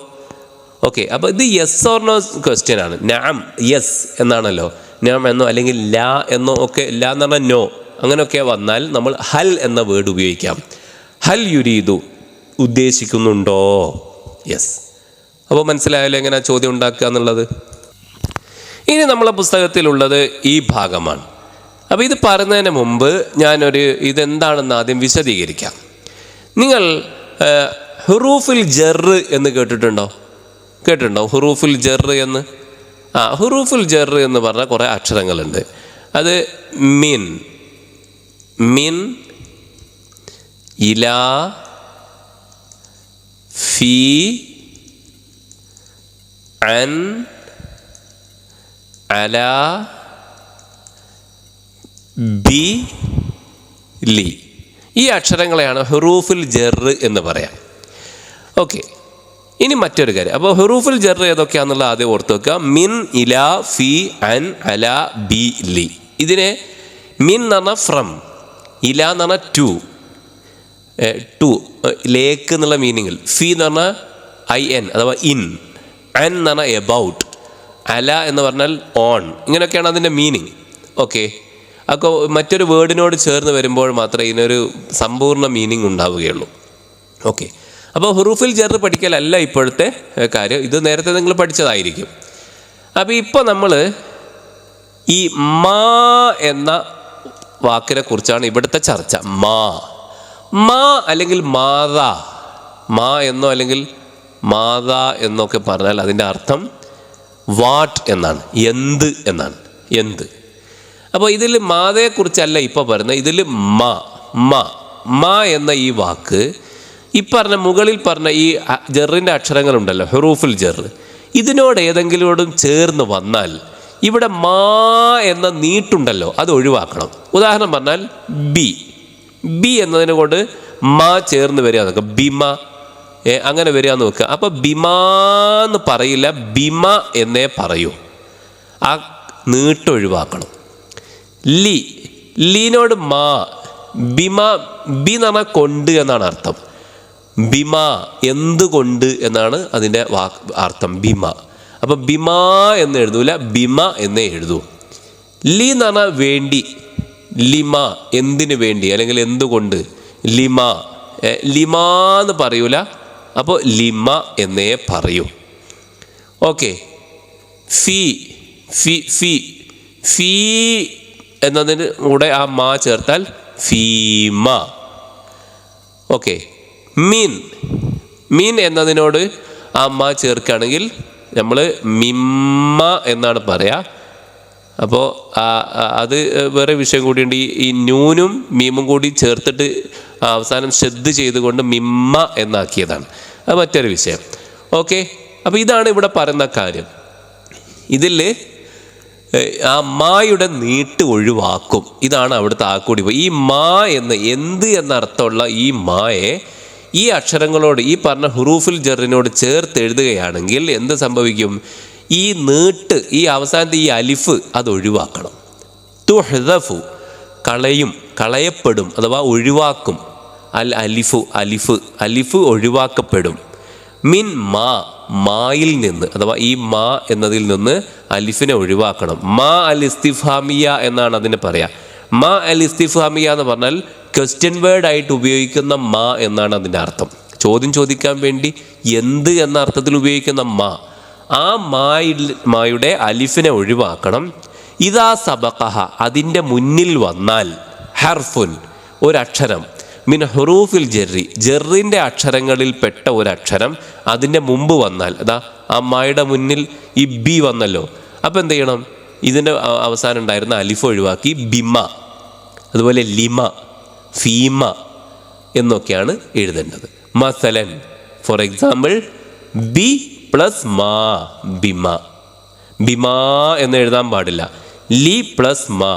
ഓക്കെ, അപ്പോൾ ഇത് യെസ് ഓർ നോ ക്വസ്റ്റ്യൻ ആണ്. നഅം, യെസ് എന്നാണല്ലോ. നഅം എന്നോ അല്ലെങ്കിൽ ലാ എന്നോ ഒക്കെ, ലാ എന്ന് പറഞ്ഞാൽ നോ, അങ്ങനെയൊക്കെ വന്നാൽ നമ്മൾ ഹൽ എന്ന വേർഡ് ഉപയോഗിക്കാം. ഹൽ യുരീദു, ഉദ്ദേശിക്കുന്നുണ്ടോ? യെസ്. അപ്പോൾ മനസ്സിലായാലും എങ്ങനെ ചോദ്യം ഉണ്ടാക്കുക എന്നുള്ളത്. ഇനി നമ്മളെ പുസ്തകത്തിലുള്ളത് ഈ ഭാഗമാണ്. അപ്പോൾ ഇത് പറയുന്നതിന് മുമ്പ് ഇതെന്താണെന്ന് ആദ്യം വിശദീകരിക്കാം. നിങ്ങൾ ഹുറൂഫുൽ ജർറ് എന്ന് കേട്ടിട്ടുണ്ടോ? ഹുറൂഫുൽ ജർറ് എന്ന്. ഹുറൂഫുൽ ജർറ് എന്ന് പറഞ്ഞാൽ കുറേ അക്ഷരങ്ങളുണ്ട്. അത് മിൻ, ഇലാ, ഫീ, അൻ, അലാ, ബി, ലി. ഈ അക്ഷരങ്ങളെയാണ് ഹുറൂഫുൽ ജർറ് എന്ന് പറയാം. ഓക്കെ, ഇനി മറ്റൊരു കാര്യം. അപ്പോൾ ഹുറൂഫുൽ ജർറ് ഏതൊക്കെയാണെന്നുള്ള ആദ്യം ഓർത്ത് വെക്കുക. മിൻ, ഇലാ, ഫി, അൻ, അലാ, ബി, ലി. ഇതിനെ മിൻ എന്ന് പറഞ്ഞാൽ ഫ്രം, ഇലാ എന്ന് പറഞ്ഞാൽ ടു ലേക്ക് എന്നുള്ള മീനിങ്ങിൽ, ഫി എന്ന് പറഞ്ഞാൽ IN അഥവാ ഇൻ, അൻ എന്ന് പറഞ്ഞാൽ എബൌട്ട്, അല എന്ന് പറഞ്ഞാൽ ഓൺ, ഇങ്ങനെയൊക്കെയാണ് അതിൻ്റെ മീനിങ്. ഓക്കെ, അപ്പോൾ മറ്റൊരു വേർഡിനോട് ചേർന്ന് വരുമ്പോൾ മാത്രമേ ഇതിനൊരു സമ്പൂർണ്ണ മീനിങ് ഉണ്ടാവുകയുള്ളൂ. ഓക്കെ, അപ്പോൾ ഹുറൂഫുൽ ജർറ് പഠിക്കലല്ല ഇപ്പോഴത്തെ കാര്യം, ഇത് നേരത്തെ നിങ്ങൾ പഠിച്ചതായിരിക്കും. അപ്പോൾ ഇപ്പോൾ നമ്മൾ ഈ മാ എന്ന വാക്കിനെ കുറിച്ചാണ് ഇവിടുത്തെ ചർച്ച. മാ അല്ലെങ്കിൽ മാതാ, മാ എന്നോ അല്ലെങ്കിൽ മാതാ എന്നൊക്കെ പറഞ്ഞാൽ അതിൻ്റെ അർത്ഥം വാട്ട് എന്നാണ്, എന്ത് എന്നാണ്, എന്ത്. അപ്പോൾ ഇതിൽ മാതയെക്കുറിച്ചല്ല ഇപ്പോൾ പറയുന്നത്, ഇതിൽ മാ എന്ന ഈ വാക്ക് ഈ പറഞ്ഞ മുകളിൽ പറഞ്ഞ ഈ ജറിൻ്റെ അക്ഷരങ്ങളുണ്ടല്ലോ, ഹുറൂഫുൽ ജറ്, ഇതിനോട് ഏതെങ്കിലോടും ചേർന്ന് വന്നാൽ ഇവിടെ മാ എന്ന നീട്ടുണ്ടല്ലോ അത് ഒഴിവാക്കണം. ഉദാഹരണം പറഞ്ഞാൽ ബി എന്നതിനെ കൊണ്ട് മാ ചേർന്ന് വരിക നോക്കുക, ബിമ അങ്ങനെ വരിക നോക്കുക. അപ്പോൾ ബിമാന്ന് പറയില്ല, ബിമ എന്നേ പറയൂ, ആ നീട്ടൊഴിവാക്കണം. ലീനോട് മാ, ബിമ, ബി എന്ന് പറഞ്ഞാൽ കൊണ്ട് എന്നാണ് അർത്ഥം. ബിമ എന്തുകൊണ്ട് എന്നാണ് അതിൻ്റെ അർത്ഥം, ബിമ. അപ്പോൾ ബിമാ എന്ന് എഴുതൂല, ബിമ എന്നേ എഴുതൂ. ലി എന്ന് പറഞ്ഞാൽ വേണ്ടി, ലിമ എന്തിനു വേണ്ടി അല്ലെങ്കിൽ എന്തുകൊണ്ട്, ലിമാ എന്ന് പറയൂല, അപ്പോൾ ലിമ എന്നേ പറയൂ. ഓക്കെ, ഫീ എന്നതിന് കൂടെ ആ മാ ചേർത്താൽ ഫീമ. ഓക്കെ, മീൻ എന്നതിനോട് ആ മാ ചേർക്കുകയാണെങ്കിൽ നമ്മൾ മിമ്മ എന്നാണ് പറയുക. അപ്പോൾ അത് വേറെ വിഷയം കൂടിയുണ്ട്. ഈ നൂനും മീമും കൂടി ചേർത്തിട്ട് അവസാനം ശ്രദ്ധ ചെയ്തുകൊണ്ട് മിമ്മ എന്നാക്കിയതാണ്, അത് മറ്റൊരു വിഷയം. ഓക്കെ, അപ്പോൾ ഇതാണ് ഇവിടെ പറയുന്ന കാര്യം. ഇതിൽ ആ മായുടെ നീട്ട് ഒഴിവാക്കും, ഇതാണ് അവിടുത്തെ ആക്കൂടി. ഈ മാ എന്ന് എന്ത് എന്നർത്ഥമുള്ള ഈ മായെ ഈ അക്ഷരങ്ങളോട് ഈ പറഞ്ഞ ഹുറൂഫുൽ ജറിനോട് ചേർത്ത് എഴുതുകയാണെങ്കിൽ എന്ത് സംഭവിക്കും? ഈ നീട്ട്, ഈ അവസാനത്തെ ഈ അലിഫ് അത് ഒഴിവാക്കണം. തുഹ്ദഫു കളയപ്പെടും അഥവാ ഒഴിവാക്കും. അൽ അലിഫ് ഒഴിവാക്കപ്പെടും. മിൻ മായിൽ നിന്ന് അഥവാ ഈ മാ എന്നതിൽ നിന്ന് അലിഫിനെ ഒഴിവാക്കണം. മാ അൽ ഇസ്തിഫാമിയ എന്നാണ് അതിനെ പറയാ. മാ അൽ ഇസ്തിഫാമിയ എന്ന് പറഞ്ഞാൽ ക്വസ്റ്റ്യൻ വേർഡ് ആയിട്ട് ഉപയോഗിക്കുന്ന മാ എന്നാണ് അതിൻ്റെ അർത്ഥം. ചോദ്യം ചോദിക്കാൻ വേണ്ടി എന്ത് എന്ന അർത്ഥത്തിൽ ഉപയോഗിക്കുന്ന മാ, ആ മായുടെ അലിഫിനെ ഒഴിവാക്കണം. ഇതാ സബഖഹ അതിൻ്റെ മുന്നിൽ വന്നാൽ ഹർഫുൻ ഒരക്ഷരം മിൻ ഹുറൂഫിൽ ജെറിൻ്റെ അക്ഷരങ്ങളിൽ പെട്ട ഒരക്ഷരം അതിൻ്റെ മുമ്പ് വന്നാൽ, അതാ ആ മായുടെ മുന്നിൽ ഈ ബി വന്നല്ലോ, അപ്പോൾ എന്ത് ചെയ്യണം? ഇതിൻ്റെ അവസാനം ഉണ്ടായിരുന്ന അലിഫ് ഒഴിവാക്കി ബിമ, അതുപോലെ ലിമ, ഫീമ എന്നൊക്കെയാണ് എഴുതേണ്ടത്. മസലൻ ഫോർ എക്സാമ്പിൾ ബി പ്ലസ് മാ ബിമ എന്ന് എഴുതാൻ പാടില്ല. ലി പ്ലസ് മാ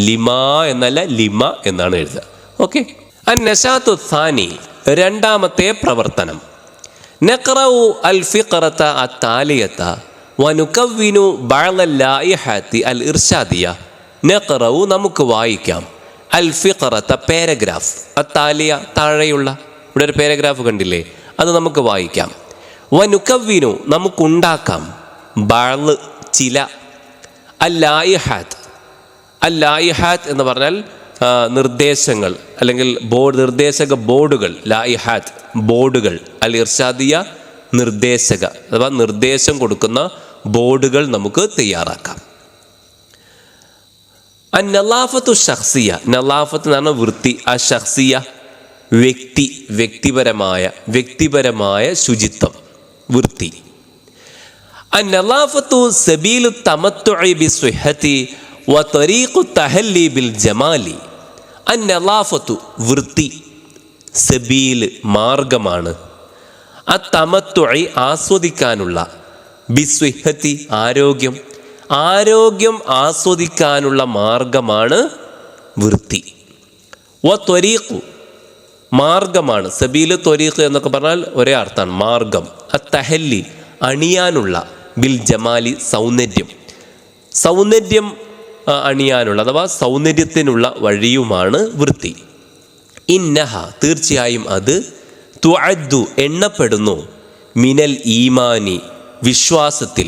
ലിമ എന്നല്ല ലിമ എന്നാണ് എഴുതുക. ഓക്കെ. അന്നശാത്തു സാനി രണ്ടാമത്തെ പ്രവർത്തനം. നഖ്റഉ അൽ ഫിഖറത അത്താലിയത വനുകവ്വിനു ബഅദൽ ലായിഹതി അൽ ഇർഷാദിയ. നഖ്റഉ നമുക്ക് വായിക്കാം. അൽ ഫിഖറത പാരഗ്രാഫ്, അത്താലിയ താഴെയുള്ള ഇവിടെ ഒരു പാരഗ്രാഫ് കണ്ടില്ലേ, അത് നമുക്ക് വായിക്കാം. വനുകവ്വിനു നമുക്കുണ്ടാക്കാം. ബഅദ് ചില. അൽ ലായിഹാത്ത് എന്ന് പറഞ്ഞാൽ നിർദ്ദേശങ്ങൾ അല്ലെങ്കിൽ നിർദ്ദേശക ബോർഡുകൾ. ലായിഹാത്ത് ബോർഡുകൾ. അൽ ഇർഷാദിയ നിർദ്ദേശക അഥവാ നിർദ്ദേശം കൊടുക്കുന്ന ബോർഡുകൾ നമുക്ക് തയ്യാറാക്കാം. നലാഫത്തു ഷഖ്സിയ, നലാഫത്ത് എന്ന് പറഞ്ഞാൽ വൃത്തി. ആ ഷഖ്സിയ വ്യക്തിപരമായ ശുചിത്വം, വൃത്തി. നലാഫത്തു സബീലു തമത്തുഇ ബിസ്സുഹ്ഹതി വതരീഖു തഹല്ലി ബിൽ ജമാലി. നലാഫത്തു വൃത്തി, സബീൽ മാർഗമാണ്, തമത്തുഇ ആസ്വദിക്കാനുള്ള, ബിസ്സുഹ്ഹതി ആരോഗ്യം ആസ്വദിക്കാനുള്ള മാർഗമാണ് വൃത്തി. വത്വരീഖു മാർഗമാണ്. സബീൽ ത്വരീഖ് എന്നൊക്കെ പറഞ്ഞാൽ ഒരേ അർത്ഥമാണ്, മാർഗം. തഹല്ലി അണിയാനുള്ള, ബിൽ ജമാലി സൗന്ദര്യം അണിയാനുള്ള അഥവാ സൗന്ദര്യത്തിനുള്ള വഴിയുമാണ് വൃത്തി. ഇന്നഹ തീർച്ചയായും അത് തുഅദ്ദു എണ്ണപ്പെടുന്നു, മിനൽ ഈമാനി വിശ്വാസത്തിൽ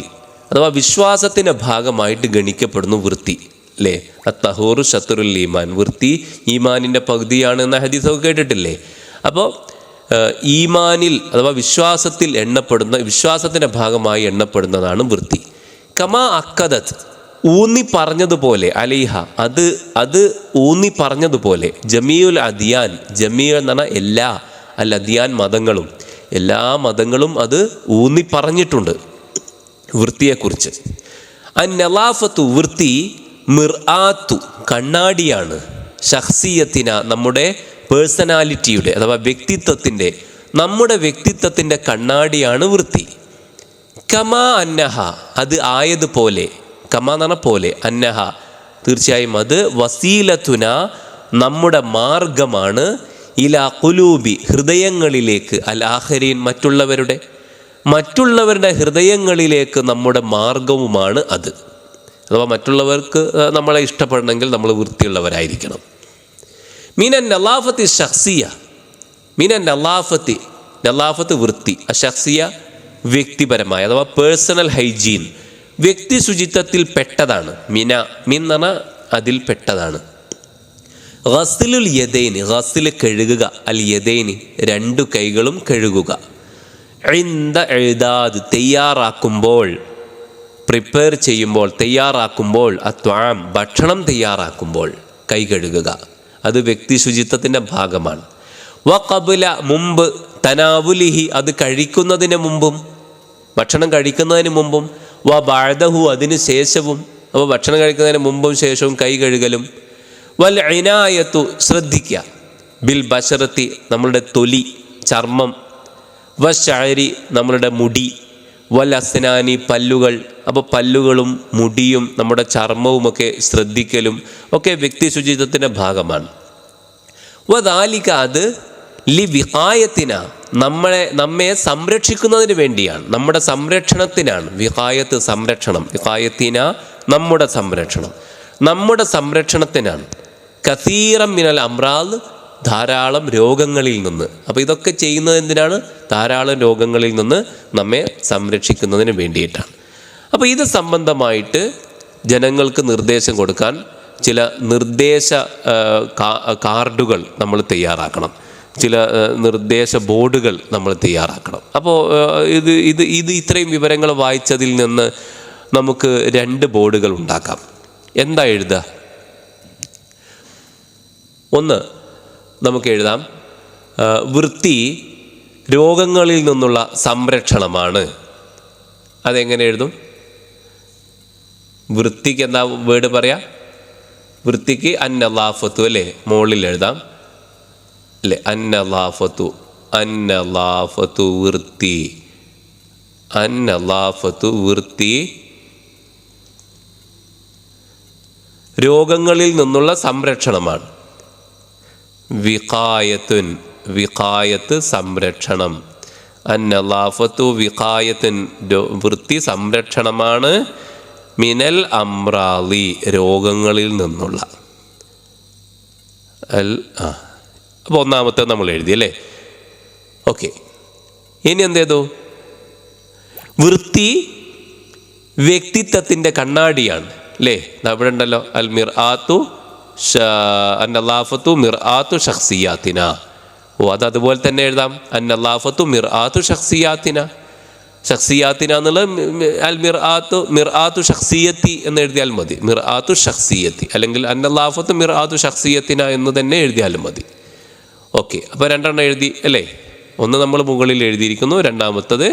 അഥവാ വിശ്വാസത്തിൻ്റെ ഭാഗമായിട്ട് ഗണിക്കപ്പെടുന്നു വൃത്തി. അല്ലേ? അത്തഹൂറു ഷത്റുൽ ഈമാൻ, വൃത്തി ഈമാനിൻ്റെ പകുതിയാണ് എന്ന ഹദീസൊക്കെ കേട്ടിട്ടില്ലേ? അപ്പോൾ ഈമാനിൽ അഥവാ വിശ്വാസത്തിൽ എണ്ണപ്പെടുന്ന, വിശ്വാസത്തിൻ്റെ ഭാഗമായി എണ്ണപ്പെടുന്നതാണ് വൃത്തി. കമാ അക്കദത്ത് ഊന്നി പറഞ്ഞതുപോലെ, അലൈഹ അത് ഊന്നി പറഞ്ഞതുപോലെ, ജമീഉൽ അദിയാൻ, ജമീഉ എന്ന് പറഞ്ഞാൽ എല്ലാ, അൽ അദിയാൻ മതങ്ങളും, എല്ലാ മതങ്ങളും അത് ഊന്നി പറഞ്ഞിട്ടുണ്ട് വൃത്തിയെക്കുറിച്ച്. നലാഫത്തു വൃത്തി മിർആത്തു കണ്ണാടിയാണ്, ഷഖ്സിയത്തിന നമ്മുടെ പേഴ്സണാലിറ്റിയുടെ അഥവാ വ്യക്തിത്വത്തിൻ്റെ, നമ്മുടെ വ്യക്തിത്വത്തിൻ്റെ കണ്ണാടിയാണ് വൃത്തി. കമാ അന്നഹ അത് ആയതുപോലെ, കമാ എന്ന് പറഞ്ഞ പോലെ, അന്നഹ തീർച്ചയായും അത് വസീലത്തുന നമ്മുടെ മാർഗമാണ്, ഇലാ ഖുലൂബി ഹൃദയങ്ങളിലേക്ക്, അൽ ആഖരീൻ മറ്റുള്ളവരുടെ ഹൃദയങ്ങളിലേക്ക് നമ്മുടെ മാർഗവുമാണ് അത്. അഥവാ മറ്റുള്ളവർക്ക് നമ്മളെ ഇഷ്ടപ്പെടണമെങ്കിൽ നമ്മൾ വൃത്തിയുള്ളവരായിരിക്കണം. മീനൻ നലാഫത്തി ഷഖ്സിയ, മീനൻ നലാഫത്ത് വൃത്തി, അഷഖ്സിയ വ്യക്തിപരമായ അഥവാ പേഴ്സണൽ ഹൈജീൻ, വ്യക്തി ശുചിത്വത്തിൽ പെട്ടതാണ്. മീൻ എന്ന് പറഞ്ഞാൽ അതിൽ പെട്ടതാണ്. ഗസ്ലുൽ യദൈനി ഗസ്ൽ കഴുകുക, അൽ യദൈനി രണ്ടു കൈകളും കഴുകുക. ഇൻദ ഇഅദാദ് തയ്യാറാക്കുമ്പോൾ, പ്രിപ്പയർ ചെയ്യുമ്പോൾ, തയ്യാറാക്കുമ്പോൾ, അത്വാം ഭക്ഷണം തയ്യാറാക്കുമ്പോൾ കൈ കഴുകുക, അത് വ്യക്തി ശുചിത്വത്തിൻ്റെ ഭാഗമാണ്. വഖബ്ല മുമ്പ്, തനാവുലിഹി അത് കഴിക്കുന്നതിന് മുമ്പും, ഭക്ഷണം കഴിക്കുന്നതിന് മുമ്പും, ബഅദഹു അതിന് ശേഷവും, അപ്പോൾ ഭക്ഷണം കഴിക്കുന്നതിന് മുമ്പും ശേഷവും കൈ കഴുകലും. വൽ ഇനായത്തു ശ്രദ്ധിക്കുക, ബിൽ ബശറത്തി നമ്മളുടെ തൊലി ചർമ്മം, വശഅരി നമ്മളുടെ മുടി, വൽ അസ്നാനി പല്ലുകൾ, അപ്പോൾ പല്ലുകളും മുടിയും നമ്മുടെ ചർമ്മവുമൊക്കെ ശ്രദ്ധിക്കലും ഒക്കെ വ്യക്തി ശുചിത്വത്തിൻ്റെ ഭാഗമാണ്. വദാലിക അത് ലി വിഖായത്തിന നമ്മെ സംരക്ഷിക്കുന്നതിന് വേണ്ടിയാണ്, നമ്മുടെ സംരക്ഷണത്തിനാണ്. വിഖായത്ത് സംരക്ഷണം, വിഖായത്തിന നമ്മുടെ സംരക്ഷണം, നമ്മുടെ സംരക്ഷണത്തിനാണ്. കസീറം മിനൽ അമ്രാദ് ധാരാളം രോഗങ്ങളിൽ നിന്ന്. അപ്പോൾ ഇതൊക്കെ ചെയ്യുന്നത് എന്തിനാണ്? ധാരാളം രോഗങ്ങളിൽ നിന്ന് നമ്മെ സംരക്ഷിക്കുന്നതിന് വേണ്ടിയിട്ടാണ്. അപ്പോൾ ഇത് സംബന്ധമായിട്ട് ജനങ്ങൾക്ക് നിർദ്ദേശം കൊടുക്കാൻ ചില നിർദ്ദേശ കാർഡുകൾ നമ്മൾ തയ്യാറാക്കണം, ചില നിർദ്ദേശ ബോർഡുകൾ നമ്മൾ തയ്യാറാക്കണം. അപ്പോൾ ഇത് ഇത്രയും വിവരങ്ങൾ വായിച്ചതിൽ നിന്ന് നമുക്ക് 2 ബോർഡുകൾ ഉണ്ടാക്കാം. എന്താ എഴുതുക? ഒന്ന് നമുക്ക് എഴുതാം, വൃത്തി രോഗങ്ങളിൽ നിന്നുള്ള സംരക്ഷണമാണ്. അതെങ്ങനെ എഴുതും? വൃത്തിക്ക് എന്താ വേർഡ് പറയാം? വൃത്തിക്ക് അന്നലാഫത്തു അല്ലേ, മുകളിൽ എഴുതാം അല്ലേ, അന്നലാഫത്തു, അന്നലാഫത്തു വൃത്തി, അന്നലാഫത്തു വൃത്തി രോഗങ്ങളിൽ നിന്നുള്ള സംരക്ഷണമാണ്. വിഖായത്തുൻ, വിഖായത്ത് സംരക്ഷണം, അന്നലാഫത്തു വിഖായത്തുൻ വൃത്തി സംരക്ഷണമാണ്, മിനൽ അമ്രാളി രോഗങ്ങളിൽ നിന്നുള്ള. അപ്പോൾ ഒന്നാമത്തെ നമ്മൾ എഴുതി അല്ലേ. ഓക്കെ, ഇനി എന്ത് ചെയ്തു? വൃത്തി വ്യക്തിത്വത്തിൻ്റെ കണ്ണാടിയാണ് അല്ലേ. അവിടെ ഉണ്ടല്ലോ, അൽ മിർആത്തു അന്നലാഫത്തു മിർആത്തു ഷഖ്സിയാത്തിന. അതുപോലെ തന്നെ എഴുതാം, അന്നലാഫത്തു മിർആത്തു ഷഖ്സിയാത്തിന. ഷഖ്സിയാത്തിന എന്നുള്ളത് അൽ മിർആത്തു ഷഖ്സിയത്തി എന്ന് എഴുതിയാൽ മതി. മിർആത്തു ഷഖ്സിയത്തി അല്ലെങ്കിൽ അന്നലാഫത്തു മിർആത്തു ഷഖ്സിയത്തിന എന്ന് തന്നെ എഴുതിയാലും മതി. ഓക്കെ, അപ്പോൾ 2 എഴുതി അല്ലേ. ഒന്ന് നമ്മൾ മുകളിൽ എഴുതിയിരിക്കുന്നു, രണ്ടാമത്തത്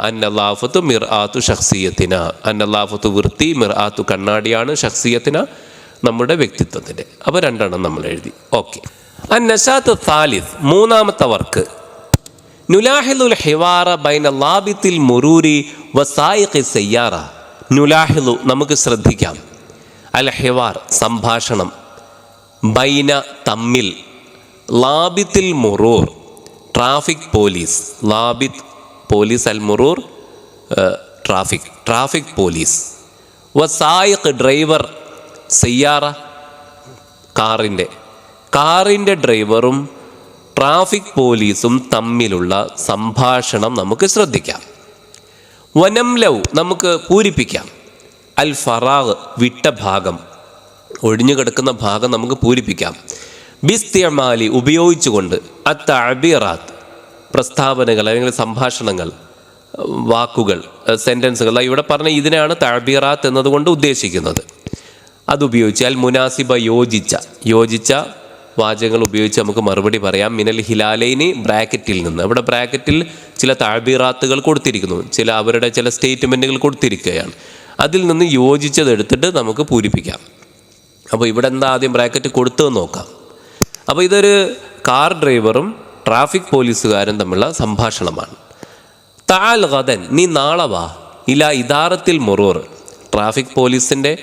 അന്നലാഫത്തു മിർആത്തു ഷഖ്സിയത്തിന. അന്നലാഫത്തു വൃത്തി, മിർആത്തു കണ്ണാടിയാണ്, ഷഖ്സിയത്തിന നമ്മുടെ വ്യക്തിത്വത്തിൻ്റെ. അപ്പോൾ 2 നമ്മൾ എഴുതി. ഓക്കെ, അന്നശാത്ത് താലിസ് മൂന്നാമത്തെ വർക്ക്, നുലാഹിലുൽ ഹിവാറ ബൈന ലാബിത്തിൽ മുറൂരി വസായിഖി സയ്യാറ. നുലാഹിലു നമുക്ക് ശ്രദ്ധിക്കാം, അൽ ഹിവാർ സംഭാഷണം, ബൈന തമ്മിൽ, ലാബിത്തിൽ മുറൂർ ട്രാഫിക് പോലീസ്, ലാബിത്ത് പോലീസ്, അൽ മുറൂർ ട്രാഫിക് പോലീസ്, വസായിഖ് ഡ്രൈവർ, സയ്യാറ കാറിൻ്റെ ഡ്രൈവറും ട്രാഫിക് പോലീസും തമ്മിലുള്ള സംഭാഷണം നമുക്ക് ശ്രദ്ധിക്കാം. വനംലൗ നമുക്ക് പൂരിപ്പിക്കാം, അൽ ഫറാഗ് വിട്ട ഭാഗം, ഒഴിഞ്ഞു കിടക്കുന്ന ഭാഗം നമുക്ക് പൂരിപ്പിക്കാം. ബിസ്തിഅമാലി ഉപയോഗിച്ചുകൊണ്ട്, അത്തഅബീറാത്ത് പ്രസ്താവനകൾ അല്ലെങ്കിൽ സംഭാഷണങ്ങൾ, വാക്കുകൾ, സെൻറ്റൻസുകൾ. ഇവിടെ പറഞ്ഞ ഇതിനാണ് തഅബീറാത്ത് എന്നതുകൊണ്ട് ഉദ്ദേശിക്കുന്നത്. അതുപയോഗിച്ച് അൽ മുനാസിബ യോജിച്ച വാചകങ്ങൾ ഉപയോഗിച്ച് നമുക്ക് മറുപടി പറയാം. മിനൽ ഹിലാലൈനി ബ്രാക്കറ്റിൽ നിന്ന്. ഇവിടെ ബ്രാക്കറ്റിൽ ചില തഅബീറാത്തുകൾ കൊടുത്തിരിക്കുന്നു, അവരുടെ ചില സ്റ്റേറ്റ്മെൻറ്റുകൾ കൊടുത്തിരിക്കുകയാണ്. അതിൽ നിന്ന് യോജിച്ചതെടുത്തിട്ട് നമുക്ക് പൂരിപ്പിക്കാം. അപ്പോൾ ഇവിടെ എന്താ ആദ്യം ബ്രാക്കറ്റ് കൊടുത്തതെന്ന് നോക്കാം. അപ്പോൾ ഇതൊരു കാർ ഡ്രൈവറും ട്രാഫിക് പോലീസുകാരും തമ്മിലുള്ള സംഭാഷണമാണ്. തആൽ ഗദൻ, നീ നാളെ വാ, ഇല ഇദാറത്തിൽ മുറൂർ ട്രാഫിക് പോലീസിൻ്റെ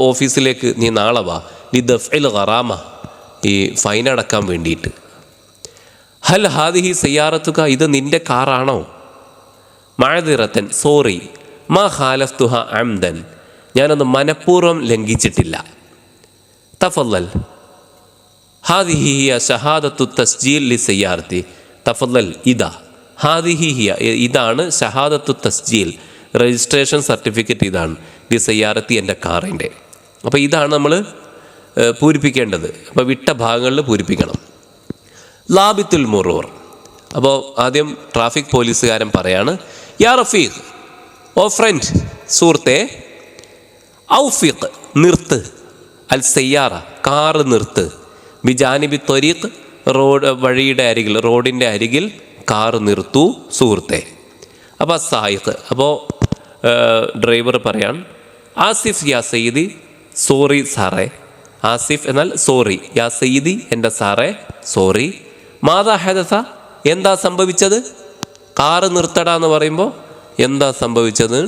ഓഫീസിലേക്ക് നീ നാളെ വാ, ലിദഫ്ഇൽ ഗറാമ ഈ ഫൈൻ അടക്കാൻ വേണ്ടിയിട്ട്. ഹൽ ഹാദിഹി സയ്യാറത്തുക, ഇത് നിൻ്റെ കാറാണോ? മഅദിറത്തൻ, സോറി, മാ ഖാലഫ്തുഹ അംദൻ, ഞാനൊന്ന് മനഃപൂർവ്വം ലംഘിച്ചിട്ടില്ല. തഫല്ലൽ, ഹാദിഹി ഹിയ ഷഹാദത്തു തസ്ജീൽ ലി സയ്യാറത്തി. തഫല്ലൽ, ഹാദിഹി ഹിയ, ഇതാണ് ഷഹാദത്തു തസ്ജീൽ, രജിസ്ട്രേഷൻ സർട്ടിഫിക്കറ്റ് ഇതാണ്, ലി സയ്യാറത്തി എൻ്റെ കാറിൻ്റെ. അപ്പോൾ ഇതാണ് നമ്മൾ പൂരിപ്പിക്കേണ്ടത്. അപ്പോൾ വിട്ട ഭാഗങ്ങളിൽ പൂരിപ്പിക്കണം. ലാബിത്തുൽ മുറൂർ, അപ്പോൾ ആദ്യം ട്രാഫിക് പോലീസുകാരൻ പറയാണ്, യാ റഫീഖ്, ഓ ഫ്രണ്ട്, സുഹൃത്തെ, ഔഫീഖ് നിർത്ത്, അൽ സയ്യാറ കാറ് നിർത്ത്, ബിജാനിബി ത്വരീഖ് വഴിയുടെ അരികിൽ, റോഡിൻ്റെ അരികിൽ കാറ് നിർത്തൂ സുഹൃത്തെ. അപ്പോൾ സായിഖ്, അപ്പോൾ ഡ്രൈവർ പറയാൻ, ആസിഫ് യാ സയ്യിദി, സോറി സാറേ. ആസിഫ് എന്നാൽ സോറി, യാ സയ്യിദി എൻ്റെ സാറേ സോറി. മാതാ ഹദസ, എന്താ സംഭവിച്ചത്? കാറ് നിർത്തടാ എന്ന് പറയുമ്പോൾ എന്താ സംഭവിച്ചത്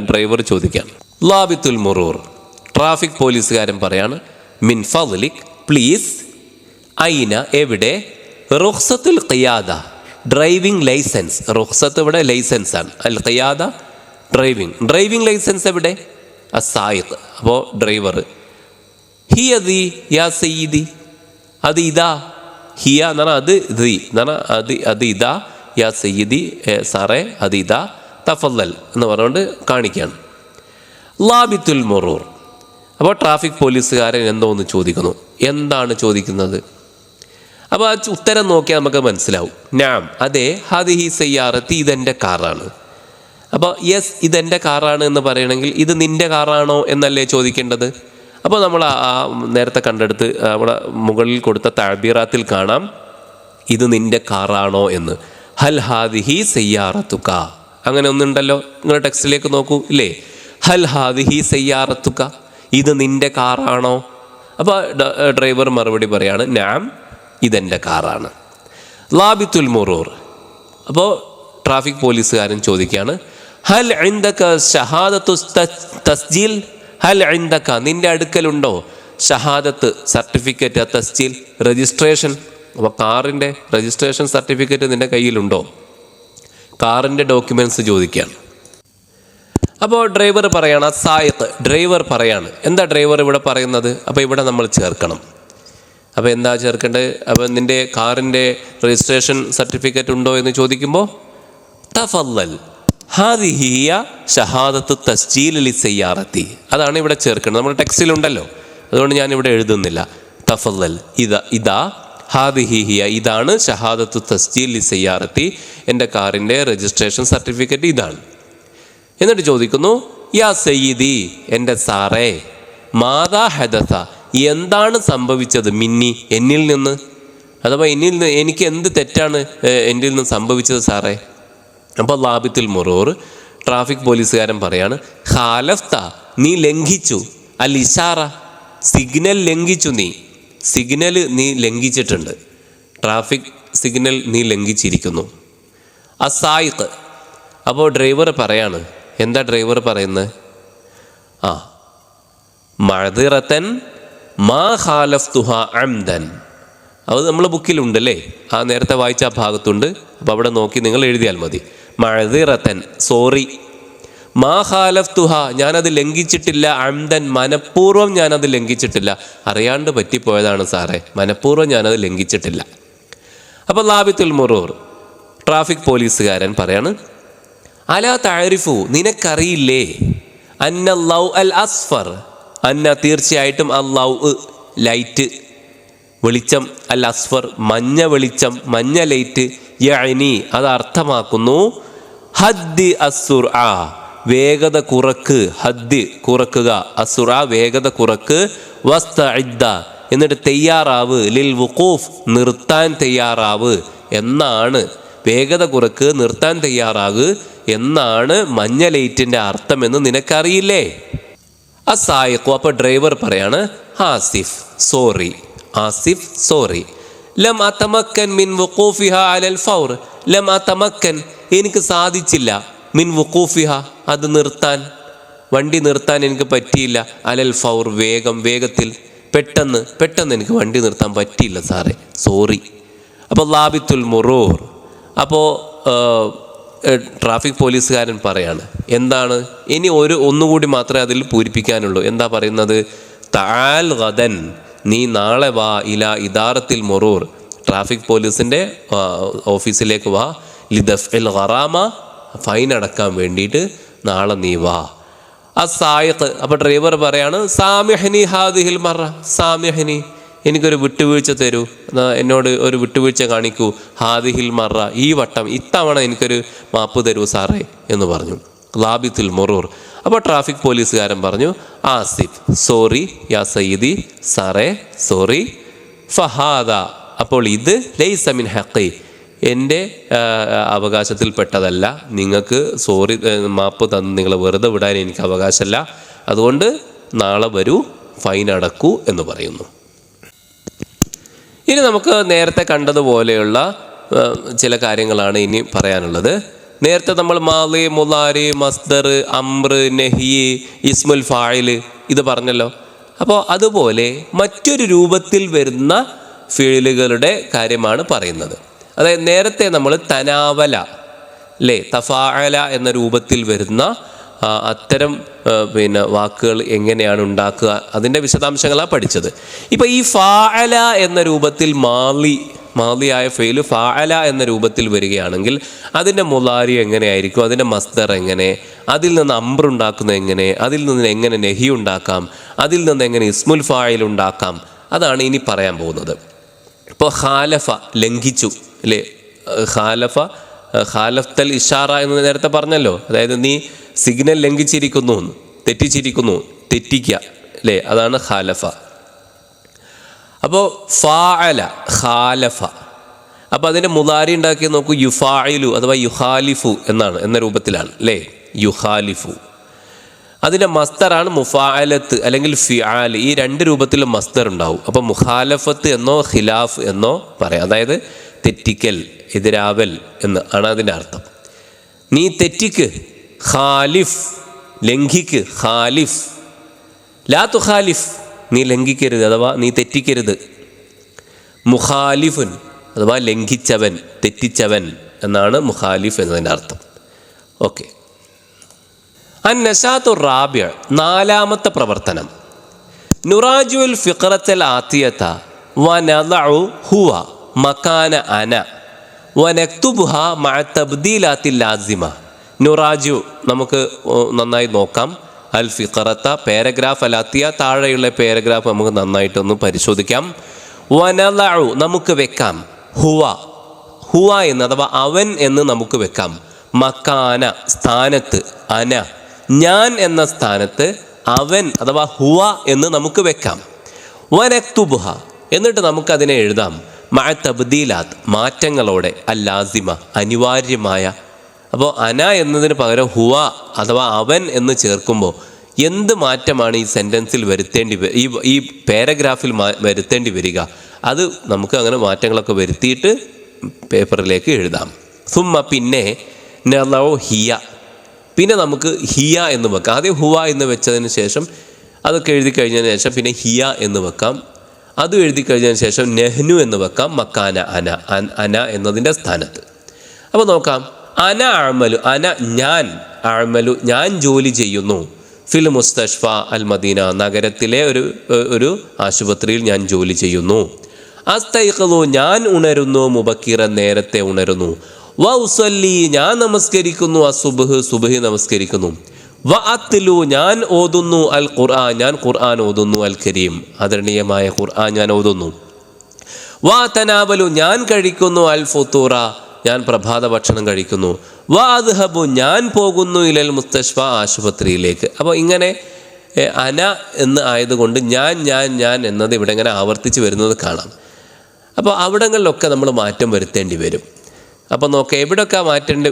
ഡ്രൈവർ ചോദിക്കാൻ. ലാബിത്തുൽ മുറൂർ ട്രാഫിക് പോലീസുകാരൻ പറയാണ്, മിൻ ഫദ്ലിക് പ്ലീസ്, ഐന എവിടെ, റുഖ്സത്തുൽ ഖിയാദ ഡ്രൈവിംഗ് ലൈസൻസ്. റുഖ്സത്ത് ഇവിടെ ലൈസൻസ് ആണ്. അൽ ഖിയാദ ഡ്രൈവിംഗ് ലൈസൻസ് എവിടെ? അസായിഖ്, അപ്പോൾ ഡ്രൈവർ. ഹിയ ദി യാ സയ്യിദി, അത് ഇതാ. ഹിയ എന്ന് പറഞ്ഞാൽ അത്, ദി എന്ന് പറഞ്ഞാൽ അത് ഇതാ. യാ സയ്യിദി, സാറേ അത് ഇതാ. തഫല്ലൽ എന്ന് പറഞ്ഞുകൊണ്ട് കാണിക്കുകയാണ്. ലാബിത്തുൽ മുറൂർ, അപ്പോൾ ട്രാഫിക് പോലീസുകാരൻ എന്തോ ഒന്ന് ചോദിക്കുന്നു. എന്താണ് ചോദിക്കുന്നത്? അപ്പോൾ ആ ഉത്തരം നോക്കിയാൽ നമുക്ക് മനസ്സിലാവും. നാം, അതെ. ഹാദിഹി സയ്യാറത്തി, ഇതെൻ്റെ കാറാണ്. അപ്പോൾ യെസ്, ഇതെൻ്റെ കാറാണ് എന്ന് പറയണമെങ്കിൽ ഇത് നിൻ്റെ കാറാണോ എന്നല്ലേ ചോദിക്കേണ്ടത്. അപ്പോൾ നമ്മൾ ആ നേരത്തെ കണ്ടെടുത്ത് അവിടെ മുകളിൽ കൊടുത്ത തഅബീറാത്തിൽ കാണാം ഇത് നിൻ്റെ കാറാണോ എന്ന്. ഹൽ ഹാദിഹി സയ്യാറത്തുക, അങ്ങനെ ഒന്നുണ്ടല്ലോ. നിങ്ങൾ ടെക്സ്റ്റിലേക്ക് നോക്കൂ, ഇല്ലേ? ഹൽ ഹാദിഹി സയ്യാറത്തുക, ഇത് നിൻ്റെ കാറാണോ? അപ്പോൾ ഡ്രൈവർ മറുപടി പറയാണ് നാം, ഇതെൻ്റെ കാറാണ്. ലാബിത്തുൽ മുറൂർ, അപ്പോൾ ട്രാഫിക് പോലീസുകാരൻ ചോദിക്കുകയാണ് ഹൽ ഇൻദക ഷഹാദത്തു തസ്ജീൽ, ഹൽ ഇൻദക, നിൻ്റെ അടുക്കലുണ്ടോ ഷഹാദത്ത് സർട്ടിഫിക്കറ്റ്, തസ്ജീൽ രജിസ്ട്രേഷൻ. അപ്പോൾ കാറിൻ്റെ രജിസ്ട്രേഷൻ സർട്ടിഫിക്കറ്റ് നിൻ്റെ കയ്യിലുണ്ടോ? കാറിൻ്റെ ഡോക്യുമെൻറ്റ്സ് ചോദിക്കുകയാണ്. അപ്പോൾ ഡ്രൈവർ പറയാണ്, സായിഖ് ഡ്രൈവർ പറയാണ്. എന്താ ഡ്രൈവർ ഇവിടെ പറയുന്നത്? അപ്പോൾ ഇവിടെ നമ്മൾ ചേർക്കണം. അപ്പോൾ എന്താ ചേർക്കേണ്ടത്? അപ്പോൾ നിൻ്റെ കാറിൻ്റെ രജിസ്ട്രേഷൻ സർട്ടിഫിക്കറ്റ് ഉണ്ടോ എന്ന് ചോദിക്കുമ്പോൾ തഫല്ലൽ ഹാദിഹി ഷഹാദത്തു തസ്ജീൽ ലി സയ്യാറത്തി, അതാണ് ഇവിടെ ചേർക്കേണ്ടത്. നമ്മുടെ ടെക്സ്റ്റിലുണ്ടല്ലോ, അതുകൊണ്ട് ഞാനിവിടെ എഴുതുന്നില്ല. തഫല്ലൽ ഇതാ ഹാദിഹി, ഇതാണ് ഷഹാദത്തു തസ്ജീൽ ലി സയ്യാറത്തി, എൻ്റെ കാറിൻ്റെ രജിസ്ട്രേഷൻ സർട്ടിഫിക്കറ്റ് ഇതാണ്. എന്നിട്ട് ചോദിക്കുന്നു യാ സയ്യിദി, എൻ്റെ സാറേ, മാതാ ഹദസ, എന്താണ് സംഭവിച്ചത്, മിന്നി, എന്നിൽ നിന്ന്, അഥവാ എനിക്ക് എന്ത് തെറ്റാണ് എന്നിൽ നിന്ന് സംഭവിച്ചത് സാറേ? അപ്പോൾ ലാബിത്തുൽ മുറൂർ ട്രാഫിക് പോലീസുകാരൻ പറയാണ് ഖാലഫ്ത, നീ ലംഘിച്ചു, അൽ ഇഷാറ, സിഗ്നൽ ലംഘിച്ചു, സിഗ്നൽ നീ ലംഘിച്ചിട്ടുണ്ട്, ട്രാഫിക് സിഗ്നൽ നീ ലംഘിച്ചിരിക്കുന്നു. അസായിഖ്, അപ്പോൾ ഡ്രൈവർ പറയാണ്. എന്താ ഡ്രൈവർ പറയുന്നത്? മഅ്ദിറതൻ മാ ഖാലഫ്തുഹ അംദൻ, അത് നമ്മളെ ബുക്കിലുണ്ടല്ലേ, ആ നേരത്തെ വായിച്ച ആ ഭാഗത്തുണ്ട്. അപ്പോൾ അവിടെ നോക്കി നിങ്ങൾ എഴുതിയാൽ മതി. മഅ്ദിറതൻ, സോറി. മാ ഖാലഫ്തുഹ, ഞാനത് ലംഘിച്ചിട്ടില്ല. അംദൻ, മനഃപൂർവ്വം ഞാനത് ലംഘിച്ചിട്ടില്ല. അറിയാണ്ട് പറ്റിപ്പോയതാണ് സാറേ, മനഃപൂർവ്വം ഞാനത് ലംഘിച്ചിട്ടില്ല. അപ്പോൾ ലാബിത്തുൽ മുറൂർ ട്രാഫിക് പോലീസുകാരൻ പറയാണ് അലാ തഅരിഫു, നിനക്കറിയില്ലേ, അന്ന ലൗ അൽ അസ്ഫർ, അന്ന തീർച്ചയായിട്ടും അല്ലൗ ലൈറ്റ്, വെളിച്ചം, അൽ അസ്ഫർ മഞ്ഞ വെളിച്ചം, മഞ്ഞ ലൈറ്റ്, യഅനി അത് അർത്ഥമാക്കുന്നു ഹദ്ദി അസ്സുർആ, വേഗത കുറക്ക്, ഹദ്ദ് കുറക്കുക, അസ്സുർആ വേഗത കുറക്ക്, വസ്തഇദ്ദ എന്നിട്ട് തയ്യാറാവ്, ലിൽ വുഖൂഫ് നിർത്താൻ തയ്യാറാവ് എന്നാണ്. വേഗത കുറക്ക്, നിർത്താൻ തയ്യാറാവ് എന്നാണ് മഞ്ഞ ലൈറ്റിൻ്റെ അർത്ഥമെന്ന് നിനക്കറിയില്ലേ? അസായിഖു, അപ്പോൾ ഡ്രൈവർ പറയാണ് ആസിഫ്, സോറി, ആസിഫ് സോറി. ലം അതമക്കൻ മിൻ വുഖൂഫിഹ അലൽ ഫൗർ, ലം അതമക്കൻ എനിക്ക് സാധിച്ചില്ല, മിൻ വുഖൂഫിഹ അത് നിർത്താൻ, വണ്ടി നിർത്താൻ എനിക്ക് പറ്റിയില്ല, അലൽ ഫൗർ വേഗത്തിൽ, പെട്ടെന്ന് എനിക്ക് വണ്ടി നിർത്താൻ പറ്റിയില്ല സാറേ, സോറി. അപ്പോൾ ലാബിത്തുൽ മുറൂർ, അപ്പോൾ ട്രാഫിക് പോലീസുകാരൻ പറയാണ് എന്താണ് ഇനി ഒന്നുകൂടി മാത്രമേ അതിൽ പൂരിപ്പിക്കാനുള്ളൂ. എന്താ പറയുന്നത്? തആൽ ഗദൻ, നീ നാളെ വാ, ഇല ഇദാറത്തിൽ മുറൂർ, ട്രാഫിക് പോലീസിൻ്റെ ഓഫീസിലേക്ക് വാ, ലിദഫ്ഇൽ ഗറാമ, ഫൈൻ അടക്കാൻ വേണ്ടിയിട്ട് നാളെ നീ വാ. അസായിഖ്, അപ്പോൾ ഡ്രൈവർ പറയാണ് സാമിഹ്നി ഹാദിഹിൽ മറ, സാമിഹ്നി എനിക്കൊരു വിട്ടുവീഴ്ച തരൂ, എന്നോട് ഒരു വിട്ടുവീഴ്ച കാണിക്കൂ, ഹാദിഹിൽ മറ ഈ വട്ടം, ഇത്തവണ എനിക്കൊരു മാപ്പ് തരൂ സാറേ എന്ന് പറഞ്ഞു. ലാബിത്തുൽ മുറൂർ, അപ്പോൾ ട്രാഫിക് പോലീസുകാരൻ പറഞ്ഞു ആസിഫ്, സോറി, യാ സയ്യിദി സാറേ സോറി. ഫഹാദ, അപ്പോൾ ഇത് ലൈസ മിൻ ഹഖി, എൻ്റെ അവകാശത്തിൽപ്പെട്ടതല്ല, നിങ്ങൾക്ക് സോറി മാപ്പ് തന്ന് നിങ്ങളെ വെറുതെ വിടാൻ എനിക്ക് അവകാശമല്ല, അതുകൊണ്ട് നാളെ വരൂ, ഫൈൻ അടക്കൂ എന്ന് പറയുന്നു. ഇനി നമുക്ക് നേരത്തെ കണ്ടതുപോലെയുള്ള ചില കാര്യങ്ങളാണ് ഇനി പറയാനുള്ളത്. നേരത്തെ നമ്മൾ മാളി, മുലാരി, മസ്ദർ, അംർ, നഹി, ഇസ്മുൽ ഫായിൽ ഇത് പറഞ്ഞല്ലോ. അപ്പോൾ അതുപോലെ മറ്റൊരു രൂപത്തിൽ വരുന്ന ഫീലുകളുടെ കാര്യമാണ് പറയുന്നത്. അതായത് നേരത്തെ നമ്മൾ തനാവല അല്ലേ, തഫാഅല എന്ന രൂപത്തിൽ വരുന്ന അത്തരം വാക്കുകൾ എങ്ങനെയാണ് ഉണ്ടാക്കുക, അതിൻ്റെ വിശദാംശങ്ങളാണ് പഠിച്ചത്. ഇപ്പോൾ ഈ ഫാഅല എന്ന രൂപത്തിൽ മാളിയായ ഫെയില് ഫാഅല എന്ന രൂപത്തിൽ വരികയാണെങ്കിൽ അതിൻ്റെ മുലാരി എങ്ങനെയായിരിക്കും, അതിൻ്റെ മസ്ദർ എങ്ങനെ, അതിൽ നിന്ന് അംറുണ്ടാക്കുന്നത് എങ്ങനെ, അതിൽ നിന്ന് എങ്ങനെ നെഹി ഉണ്ടാക്കാം, അതിൽ നിന്ന് എങ്ങനെ ഇസ്മുൽ ഫായിൽ ഉണ്ടാക്കാം, അതാണ് ഇനി പറയാൻ പോകുന്നത്. ഇപ്പോൾ ഖാലഫ ലംഘിച്ചു അല്ലേ, ഖാലഫ്തൽ ഇഷാറ എന്ന് നേരത്തെ പറഞ്ഞല്ലോ. അതായത് നീ സിഗ്നൽ ലംഘിച്ചിരിക്കുന്നു, തെറ്റിച്ചിരിക്കുന്നു, തെറ്റിക്കുക അല്ലേ, അതാണ് ഖാലഫ. അപ്പോൾ ഫാഅല ഖാലഫ, അപ്പോൾ അതിൻ്റെ മുദാരി ഉണ്ടാക്കി നോക്കൂ, യുഫായിലു അഥവാ യുഖാലിഫു എന്ന രൂപത്തിലാണ് അല്ലേ, യുഖാലിഫു. അതിൻ്റെ മസ്തറാണ് മുഫാഅലത്ത് അല്ലെങ്കിൽ ഫിആൽ. ഈ രണ്ട് രൂപത്തിലും മസ്തർ ഉണ്ടാവും. അപ്പോൾ മുഖാലഫത്ത് എന്നോ ഖിലാഫ് എന്നോ പറയാം. അതായത് തെറ്റിക്കൽ, എതിരാവൽ എന്ന് ആണ് അതിൻ്റെ അർത്ഥം. നീ തെറ്റിക്ക്, ഖാലിഫ് ലംഘിക്ക്, ഖാലിഫ്. ലാ തുഖാലിഫ് നീ ലംഘിക്കരുത് അഥവാ നീ തെറ്റിക്കരുത്. മുഖാലിഫുൻ അഥവാ ലംഘിച്ചവൻ, തെറ്റിച്ചവൻ എന്നാണ് മുഖാലിഫ് എന്നതിൻ്റെ അർത്ഥം. ഓക്കെ. അന്നശാത്തു റാബിഅ, നാലാമത്തെ പ്രവർത്തനം. നുറാജുൽ ഫിഖറത്തൽ ആത്തിയത വനദഉ ഹുവ മകാന അന വനക്തുബുഹ മഅ തബ്ദീലാത്തിൽ ലാസിമ. നുറാജു നമുക്ക് നന്നായി നോക്കാം. അൽ ഫിഖറത്ത പാരഗ്രാഫ്, അലാത്തിയ താഴെയുള്ള പാരഗ്രാഫ് നമുക്ക് നന്നായിട്ടൊന്ന് പരിശോധിക്കാം. വനദഉ നമുക്ക് വെക്കാം, ഹുവ എന്ന് അഥവാ അവൻ എന്ന് നമുക്ക് വെക്കാം. മക്കാന സ്ഥാനത്ത്, അന ഞാൻ എന്ന സ്ഥാനത്ത് അവൻ അഥവാ ഹുവ എന്ന് നമുക്ക് വെക്കാം. വനക്തുബുഹ എന്നിട്ട് നമുക്കതിനെ എഴുതാം. മഅ തബ്ദീലാത്ത് മാറ്റങ്ങളോടെ, അല്ലാസിമ അനിവാര്യമായ. അപ്പോൾ അന എന്നതിന് പകരം ഹുവ അഥവാ അവൻ എന്ന് ചേർക്കുമ്പോൾ എന്ത് മാറ്റമാണ് ഈ സെൻറ്റൻസിൽ ഈ പാരഗ്രാഫിൽ വരുത്തേണ്ടി വരിക, അത് നമുക്ക് അങ്ങനെ മാറ്റങ്ങളൊക്കെ വരുത്തിയിട്ട് പേപ്പറിലേക്ക് എഴുതാം. സുമ്മ പിന്നെ നളൗ ഹിയ, പിന്നെ നമുക്ക് ഹിയ എന്ന് വെക്കാം. ആദ്യം ഹുവ എന്ന് വെച്ചതിന് ശേഷം അതൊക്കെ എഴുതി കഴിഞ്ഞതിന് ശേഷം പിന്നെ ഹിയ എന്ന് വെക്കാം. അതും എഴുതി കഴിഞ്ഞതിന് ശേഷം നെഹ്നു എന്ന് വെക്കാം. മക്കാന അന എന്നതിൻ്റെ സ്ഥാനത്ത്. അപ്പോൾ നോക്കാം. അന അഅമലു, അന ഞാൻ, അഅമലു ഞാൻ ജോലി ചെയ്യുന്നു. ഫിൽ മുസ്തഷ്ഫ അൽ മദീന നഗരത്തിലെ ഒരു ആശുപത്രിയിൽ ഞാൻ ജോലി ചെയ്യുന്നു. അസ്തൈഖലു ഞാൻ ഉണരുന്നു. മുബക്കിറൻ നേരത്തെ ഉണരുന്നു. വ ഉസല്ലി ഞാൻ നമസ്കരിക്കുന്നു. അസുബ്ഹ് സുബ്ഹി നമസ്കരിക്കുന്നു. വ അത്ലു ഞാൻ ഓതുന്നു. അൽ ഖുർആൻ ഞാൻ ഖുർആൻ ഓതുന്നു. അൽ കരീം ആദരണീയമായ ഖുർആൻ ഞാൻ ഓതുന്നു. വ തനാബലു ഞാൻ കഴിക്കുന്നു. അൽ ഫുത്തൂറ ഞാൻ പ്രഭാത ഭക്ഷണം കഴിക്കുന്നു. വ അദ്ഹബു ഞാൻ പോകുന്നു. ഇലൽ മുസ്തഷ്ഫ ആശുപത്രിയിലേക്ക്. അപ്പോൾ ഇങ്ങനെ അന എന്ന് ആയതുകൊണ്ട് ഞാൻ എന്നത് ഇവിടെ ഇങ്ങനെ ആവർത്തിച്ച് വരുന്നത് കാണാം. അപ്പോൾ അവിടങ്ങളിലൊക്കെ നമ്മൾ മാറ്റം വരുത്തേണ്ടി വരും. അപ്പോൾ നോക്കാം എവിടെയൊക്കെ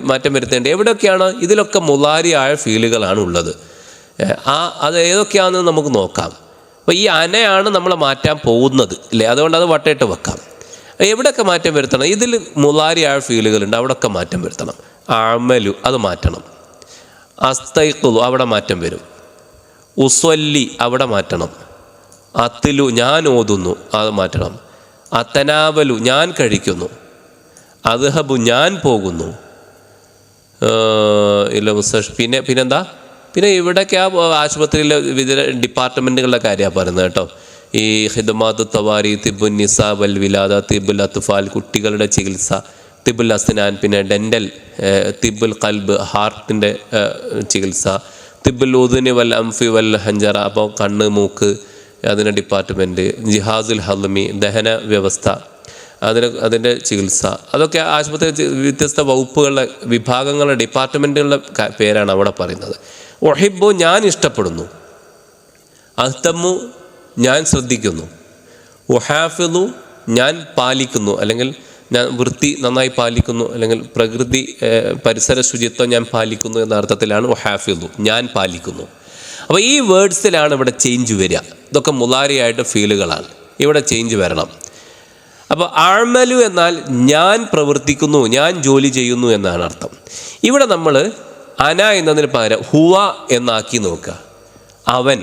മാറ്റം വരുത്തേണ്ടത്, എവിടെയൊക്കെയാണ് ഇതിലൊക്കെ മുലാരിയായ ഫീലുകളാണ് ഉള്ളത്. അത് ഏതൊക്കെയാണെന്ന് നമുക്ക് നോക്കാം. അപ്പോൾ ഈ അനയാണ് നമ്മൾ മാറ്റാൻ പോകുന്നത് അല്ലേ, അതുകൊണ്ട് അത് വട്ടയിട്ട് വെക്കാം. എവിടെയൊക്കെ മാറ്റം വരുത്തണം, ഇതിൽ മുലാരിയായ ഫീലുകളുണ്ട്, അവിടെയൊക്കെ മാറ്റം വരുത്തണം. അമലു അത് മാറ്റണം. അസ്തൈഖുലു അവിടെ മാറ്റം വരും. ഉസ്വല്ലി അവിടെ മാറ്റണം. അത്ലു ഞാൻ ഓതുന്നു അത് മാറ്റണം. അത്തനാവലു ഞാൻ കഴിക്കുന്നു. അദ്ഹബു ഞാൻ പോകുന്നു. ഇല്ല പിന്നെന്താ, പിന്നെ ഇവിടെയൊക്കെ ആശുപത്രിയിലെ വിവിധ ഡിപ്പാർട്ട്മെൻറ്റുകളുടെ കാര്യമാണ് പറയുന്നത് കേട്ടോ. ഈ ഖിദ്മാത്തു തവാരി, തിബുൻ നിസാ വൽ വിലാദ, തിബുൽ അത്ഫാൽ കുട്ടികളുടെ ചികിത്സ, തിബുൽ അസ്നാൻ, പിന്നെ ഡെൻ്റൽ, തിബുൽ ഖൽബ് ഹാർട്ടിൻ്റെ ചികിത്സ, തിബുൽ ഉദുനി വൽ അംഫി വൽ ഹഞ്ചറ അപ്പോൾ കണ്ണ് മൂക്ക് അതിൻ്റെ ഡിപ്പാർട്ട്മെൻറ്റ്, ജിഹാസുൽ ഹൽമി ദഹന വ്യവസ്ഥ അതിൻ്റെ ചികിത്സ, അതൊക്കെ ആശുപത്രി വ്യത്യസ്ത വകുപ്പുകളുടെ വിഭാഗങ്ങളുടെ ഡിപ്പാർട്ട്മെൻറ്റുകളുടെ പേരാണ് അവിടെ പറയുന്നത്. ഒഹിബു ഞാൻ ഇഷ്ടപ്പെടുന്നു. അഹ്തമു ഞാൻ ശ്രദ്ധിക്കുന്നു. ഉഹാഫിദു ഞാൻ പാലിക്കുന്നു, അല്ലെങ്കിൽ ഞാൻ വൃത്തി നന്നായി പാലിക്കുന്നു, അല്ലെങ്കിൽ പ്രകൃതി പരിസര ശുചിത്വം ഞാൻ പാലിക്കുന്നു എന്ന അർത്ഥത്തിലാണ് ഉഹാഫിദു ഞാൻ പാലിക്കുന്നു. അപ്പോൾ ഈ വേർഡ്സിലാണ് ഇവിടെ ചേഞ്ച് വരിക. ഇതൊക്കെ മുലാരിയായിട്ട് ഫീലുകളാണ്, ഇവിടെ ചേഞ്ച് വരണം. അപ്പോൾ അഅമലു എന്നാൽ ഞാൻ പ്രവർത്തിക്കുന്നു, ഞാൻ ജോലി ചെയ്യുന്നു എന്നാണ് അർത്ഥം. ഇവിടെ നമ്മൾ അന എന്നതിന് പകരം ഹുവ എന്നാക്കി നോക്കുക. അവൻ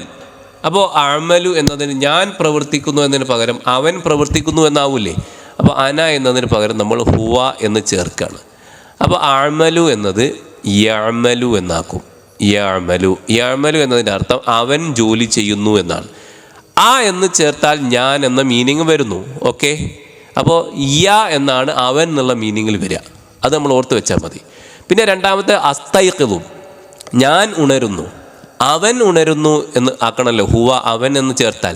അപ്പോൾ അമലു എന്നതിന് ഞാൻ പ്രവർത്തിക്കുന്നു എന്നതിന് പകരം അവൻ പ്രവർത്തിക്കുന്നു എന്നാവൂലേ? അപ്പോൾ അന എന്നതിന് പകരം നമ്മൾ ഹുവ എന്ന് ചേർക്കുകയാണ്. അപ്പോൾ അമലു എന്നത് യഅമലു എന്നാക്കും. യഅമലു എന്നതിൻ്റെ അർത്ഥം അവൻ ജോലി ചെയ്യുന്നു എന്നാണ്. ആ എന്ന് ചേർത്താൽ ഞാൻ എന്ന മീനിങ് വരുന്നു. ഓക്കെ, അപ്പോൾ യ എന്നാണ് അവൻ എന്നുള്ള മീനിങ്ങിൽ വരിക. അത് നമ്മൾ ഓർത്ത് വെച്ചാൽ മതി. പിന്നെ രണ്ടാമത്തെ അസ്തൈഖിദു, ഞാൻ ഉണരുന്നു, അവൻ ഉണരുന്നു എന്ന് ആക്കണമല്ലോ. ഹുവ അവൻ എന്ന് ചേർത്താൽ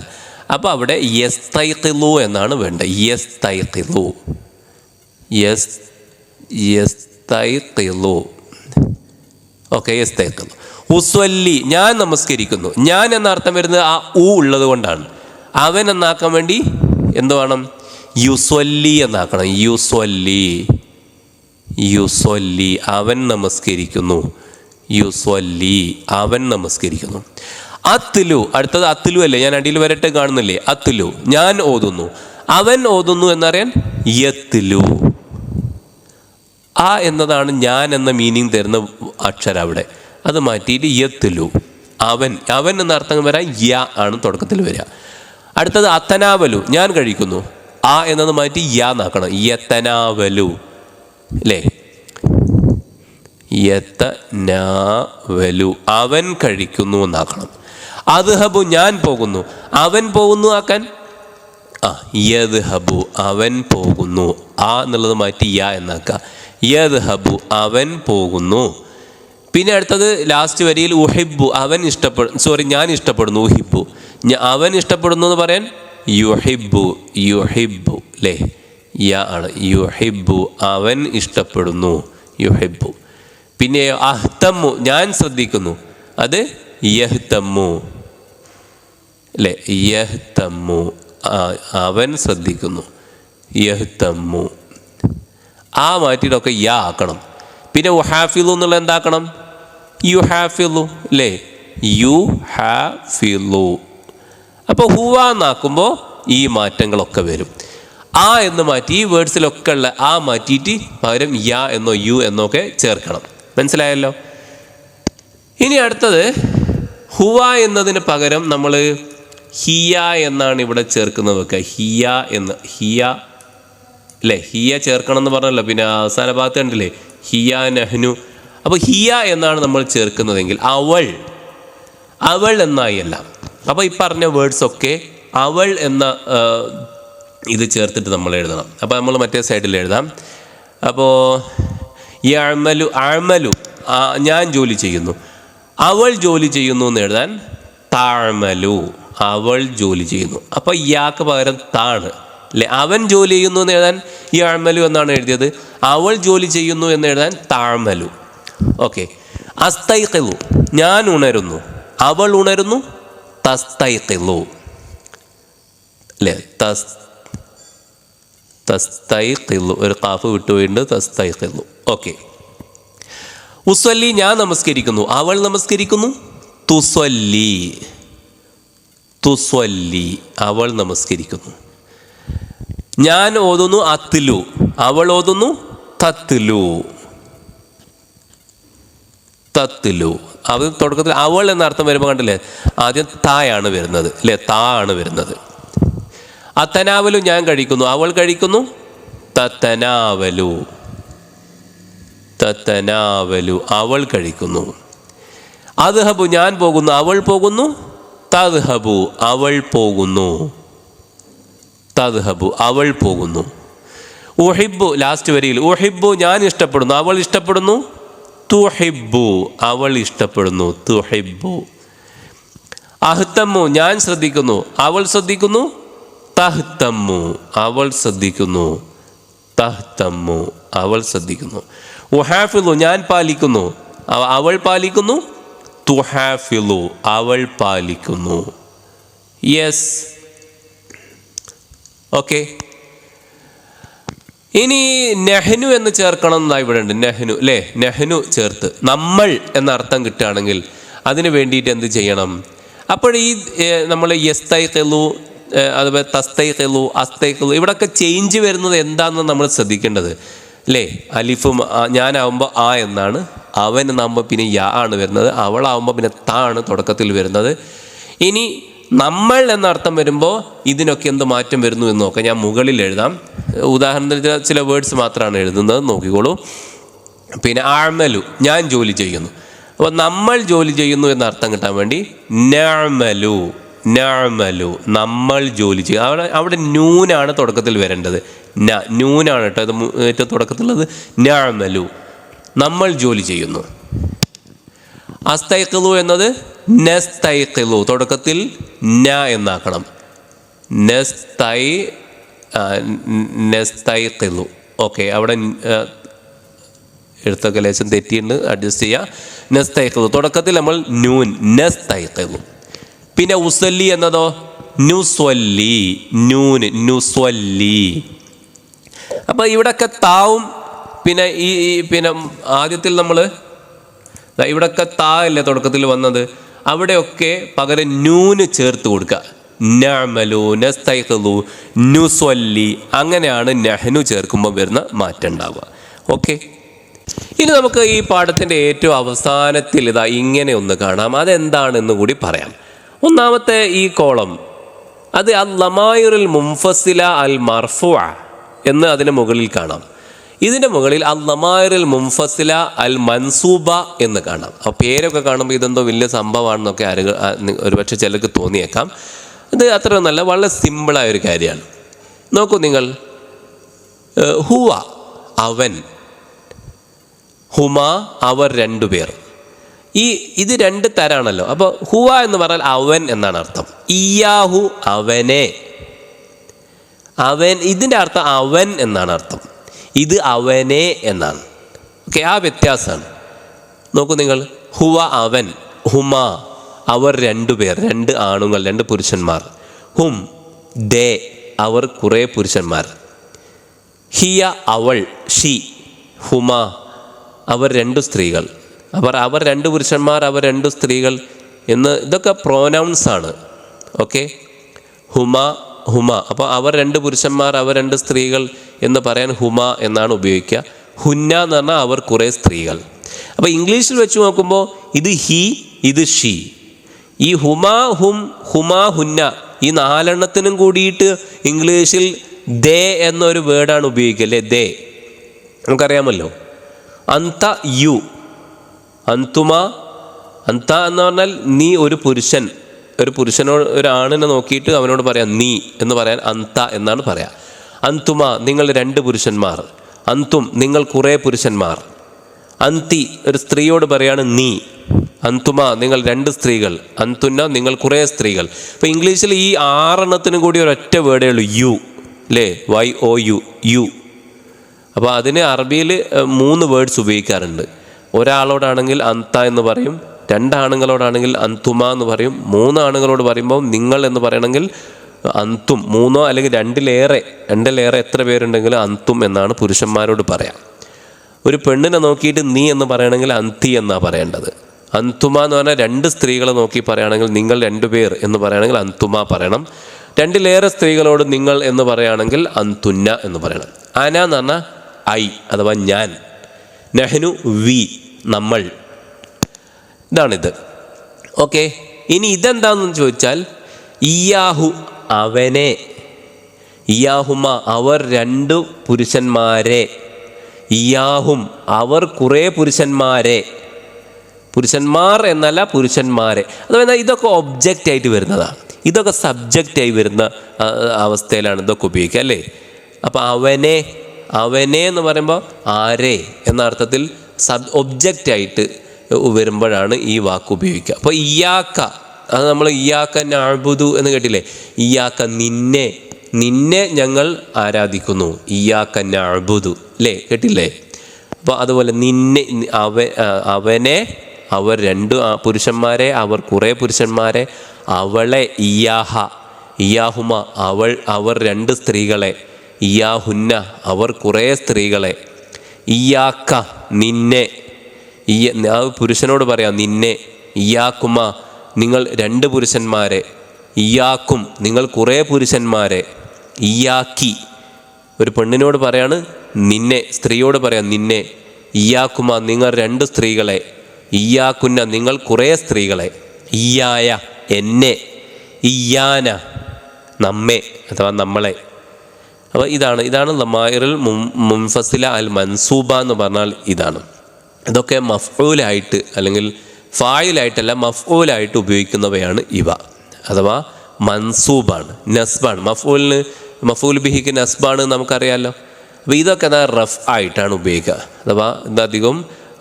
അപ്പോൾ അവിടെ യസ്തൈഖിദു എന്നാണ് വേണ്ടത്. യസ്തൈഖിദു. ഓക്കെ, യസ്തൈഖിദു. ഉസ്വല്ലി, ഞാൻ നമസ്കരിക്കുന്നു. ഞാൻ എന്ന അർത്ഥം വരുന്നത് ആ ഉ ഉള്ളത് കൊണ്ടാണ്. അവൻ എന്നാക്കാൻ വേണ്ടി എന്ത് വേണം? യുസ്വല്ലി എന്നാക്കണം. യുസ്വല്ലി, അവൻ നമസ്കരിക്കുന്നു. യുസ്വല്ലി, അവൻ നമസ്കരിക്കുന്നു. അത്ലു, അടുത്തത് അത്ലു അല്ലേ? ഞാൻ അടിയിൽ വരട്ടെ കാണുന്നില്ലേ? അത്ലു, ഞാൻ ഓതുന്നു. അവൻ ഓതുന്നു എന്നറിയാൻ യത്ലു. ആ എന്നതാണ് ഞാൻ എന്ന മീനിങ് തരുന്ന അക്ഷരം. അവിടെ അത് മാറ്റിയിട്ട് യത്ലു, അവൻ എന്ന അർത്ഥം വരാൻ യ ആണ് തുടക്കത്തിൽ വരിക. അടുത്തത് അത്തനാവലു, ഞാൻ കഴിക്കുന്നു. ആ എന്നത് മാറ്റി യ എന്നാക്കണം. യത്തനാവലു അല്ലേ? യത്തനാവലു, അവൻ കഴിക്കുന്നു എന്നാക്കണം. അദ്ഹബു, ഞാൻ പോകുന്നു. അവൻ പോകുന്നു ആക്കാൻ യദ്ഹബു, അവൻ പോകുന്നു. ആ എന്നുള്ളത് മാറ്റി യ എന്നാക്കുക. യദ്ഹബു, അവൻ പോകുന്നു. പിന്നെ അടുത്തത് ലാസ്റ്റ് വരിയിൽ ഉഹിബ്ബു, അവൻ ഞാൻ ഇഷ്ടപ്പെടുന്നു. ഉഹിബ്ബു, അവൻ ഇഷ്ടപ്പെടുന്നു എന്ന് പറയാൻ യുഹിബ്ബു അല്ലേ? യ ആണ്. യുഹിബ്ബു, അവൻ ഇഷ്ടപ്പെടുന്നു. യുഹിബ്ബു. പിന്നെ അഹ്തമ്മു, ഞാൻ ശ്രദ്ധിക്കുന്നു. അത് യഹ്തമ്മു അല്ലേ? യഹ്തമ്മു, അവൻ ശ്രദ്ധിക്കുന്നു. യഹ്തമ്മു. ആ മാറ്റിയിട്ടൊക്കെ യ ആക്കണം. പിന്നെ ഉഹാഫിളു എന്നുള്ള എന്താക്കണം? യുഹാഫിളു അല്ലേ? യുഹാഫിളു. അപ്പോൾ ഹുവ എന്നാക്കുമ്പോൾ ഈ മാറ്റങ്ങളൊക്കെ വരും. ആ എന്ന് മാറ്റി ഈ വേർഡ്സിലൊക്കെ ഉള്ള ആ മാറ്റിയിട്ട് പകരം യ എന്നോ യു എന്നൊക്കെ ചേർക്കണം. മനസ്സിലായല്ലോ? ഇനി അടുത്തത് ഹുവ എന്നതിന് പകരം നമ്മൾ ഹിയ എന്നാണ് ഇവിടെ ചേർക്കുന്നത്. വെക്കുക ഹിയ എന്ന്. ഹിയ അല്ലേ? ഹിയ ചേർക്കണം എന്ന് പറഞ്ഞല്ലോ. പിന്നെ അവസാന ഭാഗത്ത് കണ്ടില്ലേ? ഹിയ നഹ്നു. അപ്പോൾ ഹിയ എന്നാണ് നമ്മൾ ചേർക്കുന്നതെങ്കിൽ അവൾ എന്നായി അല്ല. അപ്പോൾ ഈ പറഞ്ഞ വേർഡ്സൊക്കെ അവൾ എന്ന ഇത് ചേർത്തിട്ട് നമ്മൾ എഴുതണം. അപ്പോൾ നമ്മൾ മറ്റേ സൈഡിൽ എഴുതാം. അപ്പോൾ അമലു, ഞാൻ ജോലി ചെയ്യുന്നു. അവൾ ജോലി ചെയ്യുന്നു എന്ന് എഴുതാൻ തഅമലു, അവൾ ജോലി ചെയ്യുന്നു. അപ്പോൾ യാക്ക് പകരം താണ് അല്ലേ? അവൻ ജോലി ചെയ്യുന്നു എന്ന് എഴുതാൻ അമലു എന്നാണ് എഴുതിയത്. അവൾ ജോലി ചെയ്യുന്നു എന്ന് എഴുതാൻ തഅമലു. ഓക്കെ. അസ്തൈഖിദു, ഞാൻ ഉണരുന്നു. അവൾ ഉണരുന്നു. തസ്തൈഖിദു അല്ലേ? തസ്തൈഖിദു, ഒരു ഖാഫ് വിട്ടുപോയിട്ടുണ്ട്. തസ്തൈഖിദു. ഓക്കെ. ഉസ്വല്ലി, ഞാൻ നമസ്കരിക്കുന്നു. അവൾ നമസ്കരിക്കുന്നു. തുസ്വല്ലി, അവൾ നമസ്കരിക്കുന്നു. ഞാൻ ഓതുന്നു. അത്ലു, അവൾ ഓതുന്നു. തത്ലു. അത് തുടക്കത്തിൽ അവൾ എന്ന അർത്ഥം വരുമ്പോൾ കണ്ടില്ലേ? ആദ്യം തായാണ് വരുന്നത് അല്ലേ? താ ആണ് വരുന്നത്. അത്തനാവലു, ഞാൻ കഴിക്കുന്നു. അവൾ കഴിക്കുന്നു. തത്തനാവലു, അവൾ കഴിക്കുന്നു. അദ്ഹബു, ഞാൻ പോകുന്നു. അവൾ പോകുന്നു. തദ്ഹബു, അവൾ പോകുന്നു. അവൾ പോകുന്നു. ഉഹിബ്ബു, ലാസ്റ്റ് വരിയിൽ ഉഹിബ്ബു, ഞാൻ ഇഷ്ടപ്പെടുന്നു. അവൾ ഇഷ്ടപ്പെടുന്നു. തുഹിബ്ബു, അവൾ ഇഷ്ടപ്പെടുന്നു. തുഹിബ്ബു. അഹ്തമ്മു, ഞാൻ ശ്രദ്ധിക്കുന്നു. അവൾ ശ്രദ്ധിക്കുന്നു. തഹ്തമ്മു, അവൾ ശ്രദ്ധിക്കുന്നു. അവൾ ശ്രദ്ധിക്കുന്നു. ഉഹാഫിളു, ഞാൻ പാലിക്കുന്നു. അവൾ പാലിക്കുന്നു. തുഹാഫിളു, അവൾ പാലിക്കുന്നു. യെസ്. ഓക്കെ. ഇനി നെഹ്നു എന്ന് ചേർക്കണം എന്നാ ഇവിടെ ഉണ്ട്. നെഹ്നു അല്ലേ? നെഹ്നു ചേർത്ത് നമ്മൾ എന്ന അർത്ഥം കിട്ടുകയാണെങ്കിൽ അതിന് വേണ്ടിയിട്ട് എന്ത് ചെയ്യണം? അപ്പോൾ ഈ നമ്മൾ യസ്തൈഖിലു, അതുപോലെ തസ്തൈഖിലു, അസ്തൈഖിലു, ഇവിടെയൊക്കെ ചേഞ്ച് വരുന്നത് എന്താണെന്ന് നമ്മൾ ശ്രദ്ധിക്കേണ്ടത് അല്ലേ? അലിഫും ഞാനാവുമ്പോൾ ആ എന്നാണ്. അവൻ എന്നാകുമ്പോൾ പിന്നെ യാ ആണ് വരുന്നത്. അവളാവുമ്പോൾ പിന്നെ താ ആണ് തുടക്കത്തിൽ വരുന്നത്. ഇനി നമ്മൾ എന്നർത്ഥം വരുമ്പോൾ ഇതിനൊക്കെ എന്ത് മാറ്റം വരുന്നു എന്ന് നോക്കാം. ഞാൻ മുകളിൽ എഴുതാം. ഉദാഹരണത്തിന് ചില വേർഡ്സ് മാത്രമാണ് എഴുതുന്നത്, നോക്കിക്കോളൂ. പിന്നെ അഅ്മലു, ഞാൻ ജോലി ചെയ്യുന്നു. അപ്പോൾ നമ്മൾ ജോലി ചെയ്യുന്നു എന്ന അർത്ഥം കിട്ടാൻ വേണ്ടി നഅ്മലു, നഅ്മലു, നമ്മൾ ജോലി ചെയ്യും. അവിടെ നൂനാണ് തുടക്കത്തിൽ വരേണ്ടത്. നൂനാണ് കേട്ടോ ഇത് ഏറ്റവും തുടക്കത്തിലുള്ളത്. നഅ്മലു, നമ്മൾ ജോലി ചെയ്യുന്നു. അസ്തൈഖിലു എന്നത് നസ്തൈഖിലു, തുടക്കത്തിൽ ന എന്നാക്കണം. നസ്തൈഖിലു. ഓക്കെ, അവിടെ എഴുത്തൊക്കെ ലേശം തെറ്റിയുണ്ട്, അഡ്ജസ്റ്റ് ചെയ്യുക. നസ്തൈഖിലു, തുടക്കത്തിൽ നമ്മൾ നൂൻ, നസ്തൈഖിലു. പിന്നെ ഉസല്ലി എന്നതോ നുസ്വല്ലി, നൂന്, നുസ്വല്ലി. അപ്പോൾ ഇവിടെയൊക്കെ താവും പിന്നെ പിന്നെ ആദ്യത്തിൽ നമ്മൾ ഇവിടെയൊക്കെ താ അല്ലേ തുടക്കത്തിൽ വന്നത്, അവിടെയൊക്കെ പകരം നൂന് ചേർത്ത് കൊടുക്കുക. നഅ്മലു, നസ്തൈഖിലു, നുസ്വല്ലി, അങ്ങനെയാണ് നഹ്നു ചേർക്കുമ്പോൾ വരുന്ന മാറ്റം ഉണ്ടാവുക. ഓക്കെ, ഇനി നമുക്ക് ഈ പാഠത്തിൻ്റെ ഏറ്റവും അവസാനത്തിൽ ഇങ്ങനെ ഒന്ന് കാണാം. അതെന്താണെന്ന് കൂടി പറയാം. ഒന്നാമത്തെ ഈ കോളം അത് അൽ ലമായിറുൽ മുൻഫസില അൽ മർഫുഅ എന്ന് അതിന് മുകളിൽ കാണാം. ഇതിൻ്റെ മുകളിൽ അൽ ലമായിറുൽ മുൻഫസില അൽ മൻസൂബ എന്ന് കാണാം. ആ പേരൊക്കെ കാണുമ്പോൾ ഇതെന്തോ വലിയ സംഭവമാണെന്നൊക്കെ ഒരുപക്ഷെ ചിലർക്ക് തോന്നിയേക്കാം. ഇത് അത്രയൊന്നല്ല, വളരെ സിമ്പിളായൊരു കാര്യമാണ്. നോക്കൂ നിങ്ങൾ, ഹുവ അവൻ, ഹുമ അവർ രണ്ടുപേർ. ഇത് രണ്ട് തരാണല്ലോ. അപ്പോൾ ഹുവ എന്ന് പറഞ്ഞാൽ അവൻ എന്നാണ് അർത്ഥം. ഇയാഹു അവനെ, അവൻ, ഇതിൻ്റെ അർത്ഥം അവൻ എന്നാണ് അർത്ഥം. ഇത് അവനെ എന്നാണ്. ഓക്കെ, ആ വ്യത്യാസമാണ്. നോക്കൂ നിങ്ങൾ, ഹുവ അവൻ, ഹുമ അവർ രണ്ടുപേർ, രണ്ട് ആണുങ്ങൾ, രണ്ട് പുരുഷന്മാർ. ഹും ദേ അവർ കുറേ പുരുഷന്മാർ. ഹിയ അവൾ, ഷി, ഹുമ അവർ രണ്ടു സ്ത്രീകൾ. അവർ രണ്ട് പുരുഷന്മാർ, അവർ രണ്ട് സ്ത്രീകൾ എന്ന് ഇതൊക്കെ പ്രോനൗൺസ് ആണ്. ഓക്കെ, ഹുമ, ഹുമ. അപ്പോൾ അവർ രണ്ട് പുരുഷന്മാർ, അവർ രണ്ട് സ്ത്രീകൾ എന്ന് പറയാൻ ഹുമ എന്നാണ് ഉപയോഗിക്കുക. ഹുന്ന എന്ന് പറഞ്ഞാൽ അവർ കുറേ സ്ത്രീകൾ. അപ്പോൾ ഇംഗ്ലീഷിൽ വെച്ച് നോക്കുമ്പോൾ ഇത് ഹി, ഇത് ഷീ. ഈ ഹുമ, ഹും, ഹുമ, ഹുന്ന, ഈ നാലെണ്ണത്തിനും കൂടിയിട്ട് ഇംഗ്ലീഷിൽ ദേ എന്നൊരു വേർഡാണ് ഉപയോഗിക്കുക, അല്ലേ? ദേ നമുക്കറിയാമല്ലോ. അന്ത, യു, അന്തുമ, അന്ത എന്ന് പറഞ്ഞാൽ നീ, ഒരു പുരുഷനോട്, ഒരു ആണിനെ നോക്കിയിട്ട് അവനോട് പറയാം നീ എന്ന് പറയാൻ അന്ത എന്നാണ് പറയാം. അന്തുമ നിങ്ങൾ രണ്ട് പുരുഷന്മാർ. അന്തും നിങ്ങൾ കുറേ പുരുഷന്മാർ. അന്തി ഒരു സ്ത്രീയോട് പറയാണ് നീ. അന്തുമ നിങ്ങൾ രണ്ട് സ്ത്രീകൾ. അന്തുന്ന നിങ്ങൾ കുറേ സ്ത്രീകൾ. ഇപ്പോൾ ഇംഗ്ലീഷിൽ ഈ 6 കൂടി ഒരൊറ്റ വേർഡേ ഉള്ളൂ, യു, അല്ലേ? YOU, you. അപ്പോൾ അതിന് അറബിയിൽ 3 വേർഡ്സ് ഉപയോഗിക്കാറുണ്ട്. ഒരാളോടാണെങ്കിൽ അന്ത എന്ന് പറയും, 2 ആണുങ്ങളോടാണെങ്കിൽ അന്തുമ എന്ന് പറയും, 3 ആണുങ്ങളോട് പറയുമ്പോൾ നിങ്ങൾ എന്ന് പറയണമെങ്കിൽ അന്തും. 3 അല്ലെങ്കിൽ 2-ലേറെ എത്ര പേരുണ്ടെങ്കിലും അന്തും എന്നാണ് പുരുഷന്മാരോട് പറയാം. ഒരു പെണ്ണിനെ നോക്കിയിട്ട് നീ എന്ന് പറയണമെങ്കിൽ അന്തി എന്നാണ് പറയേണ്ടത്. അന്തുമ എന്ന് പറഞ്ഞാൽ 2 സ്ത്രീകളെ നോക്കി പറയുകയാണെങ്കിൽ നിങ്ങൾ 2 പേർ എന്ന് പറയുകയാണെങ്കിൽ അന്തുമ പറയണം. 2-ലേറെ സ്ത്രീകളോട് നിങ്ങൾ എന്ന് പറയുകയാണെങ്കിൽ അന്തുന്ന എന്ന് പറയണം. അന എന്ന് പറഞ്ഞാൽ ഐ അഥവാ ഞാൻ. നഹ്നു വി നമ്മൾ. ഇതാണിത്. ഓക്കെ, ഇനി ഇതെന്താണെന്ന് ചോദിച്ചാൽ ഇയാഹു അവനെ, ഇയാഹുമ അവർ 2 പുരുഷന്മാരെ, ഇയാഹും അവർ കുറേ പുരുഷന്മാരെ. പുരുഷന്മാർ എന്നല്ല, പുരുഷന്മാരെ. അതുപോലെ ഇതൊക്കെ ഒബ്ജക്റ്റായിട്ട് വരുന്നതാണ്. ഇതൊക്കെ സബ്ജക്റ്റായി വരുന്ന അവസ്ഥയിലാണ് ഇതൊക്കെ ഉപയോഗിക്കുക, അല്ലേ? അപ്പോൾ അവനെ, അവനെ എന്ന് പറയുമ്പോൾ ആരെ എന്ന അർത്ഥത്തിൽ ഒബ്ജക്റ്റായിട്ട് വരുമ്പോഴാണ് ഈ വാക്ക് ഉപയോഗിക്കുക. അപ്പോൾ ഇയാക്ക, അത് നമ്മൾ ഇയാക്ക നഅ്ബുദു എന്ന് കേട്ടില്ലേ? ഇയാക്ക നിന്നെ ഞങ്ങൾ ആരാധിക്കുന്നു. ഇയാക്ക നഅ്ബുദു, അല്ലേ? കേട്ടില്ലേ? അപ്പോൾ അതുപോലെ നിന്നെ, അവനെ അവർ 2 പുരുഷന്മാരെ, അവർ കുറേ പുരുഷന്മാരെ. അവളെ ഇയാഹുമ അവർ 2 സ്ത്രീകളെ. ഇയാഹുന്ന അവർ കുറേ സ്ത്രീകളെ. ഇയാക്ക നിന്നെ, പുരുഷനോട് പറയാം നിന്നെ. ഇയാക്കുമ നിങ്ങൾ 2 പുരുഷന്മാരെ. ഇയാക്കും നിങ്ങൾ കുറേ പുരുഷന്മാരെ. ഇയാക്കി ഒരു പെണ്ണിനോട് പറയാണ് നിന്നെ, സ്ത്രീയോട് പറയാം നിന്നെ. ഇയാക്കുമ നിങ്ങൾ 2 സ്ത്രീകളെ. ഇയാക്കുന്ന നിങ്ങൾ കുറേ സ്ത്രീകളെ. ഇയായ എന്നെ. ഇയ്യാന നമ്മെ അഥവാ നമ്മളെ. അപ്പോൾ ഇതാണ് ലമായിറുൽ മുൻഫസില അൽ മൻസൂബ എന്ന് പറഞ്ഞാൽ ഇതാണ്. ഇതൊക്കെ മഫ്ഊലായിട്ട് അല്ലെങ്കിൽ ഫായിലായിട്ടല്ല മഫ്ഊലായിട്ട് ഉപയോഗിക്കുന്നവയാണ് ഇവ. അഥവാ മൻസൂബാണ്, നസ്ബാണ്. മഫൂൽ ബിഹിക്ക് നസ്ബാണ് നമുക്കറിയാമല്ലോ. അപ്പോൾ ഇതൊക്കെ റഫ് ആയിട്ടാണ് ഉപയോഗിക്കുക. അഥവാ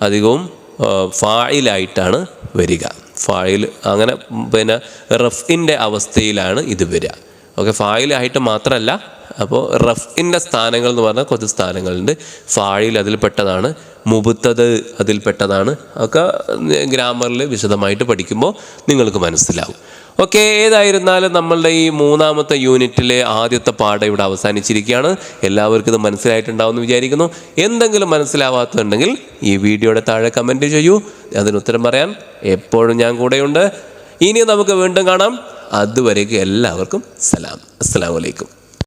അധികവും ഫായിലായിട്ടാണ് വരിക. ഫായിൽ അങ്ങനെ പിന്നെ റഫിൻ്റെ അവസ്ഥയിലാണ് ഇത് വരിക. ഓക്കെ, ഫായിലായിട്ട് മാത്രമല്ല. അപ്പോൾ റഫിൻ്റെ സ്ഥാനങ്ങൾ എന്ന് പറഞ്ഞാൽ കുറച്ച് സ്ഥാനങ്ങളുണ്ട്. ഫായിൽ അതിൽപ്പെട്ടതാണ്, മുബത്തദ് അതിൽപ്പെട്ടതാണ്. ഒക്കെ ഗ്രാമറിൽ വിശദമായിട്ട് പഠിക്കുമ്പോൾ നിങ്ങൾക്ക് മനസ്സിലാവും. ഓക്കെ, ഏതായിരുന്നാലും നമ്മളുടെ ഈ 3ാമത്തെ യൂണിറ്റിലെ ആദ്യത്തെ പാഠം ഇവിടെ അവസാനിച്ചിരിക്കുകയാണ്. എല്ലാവർക്കും ഇത് മനസ്സിലായിട്ടുണ്ടാവുമെന്ന് വിചാരിക്കുന്നു. എന്തെങ്കിലും മനസ്സിലാവാത്തുണ്ടെങ്കിൽ ഈ വീഡിയോയുടെ താഴെ കമൻറ്റ് ചെയ്യൂ. അതിനുത്തരം പറയാൻ എപ്പോഴും ഞാൻ കൂടെയുണ്ട്. ഇനി നമുക്ക് വീണ്ടും കാണാം. അതുവരേക്കും എല്ലാവർക്കും സലാം. അസ്സലാമു അലൈക്കും.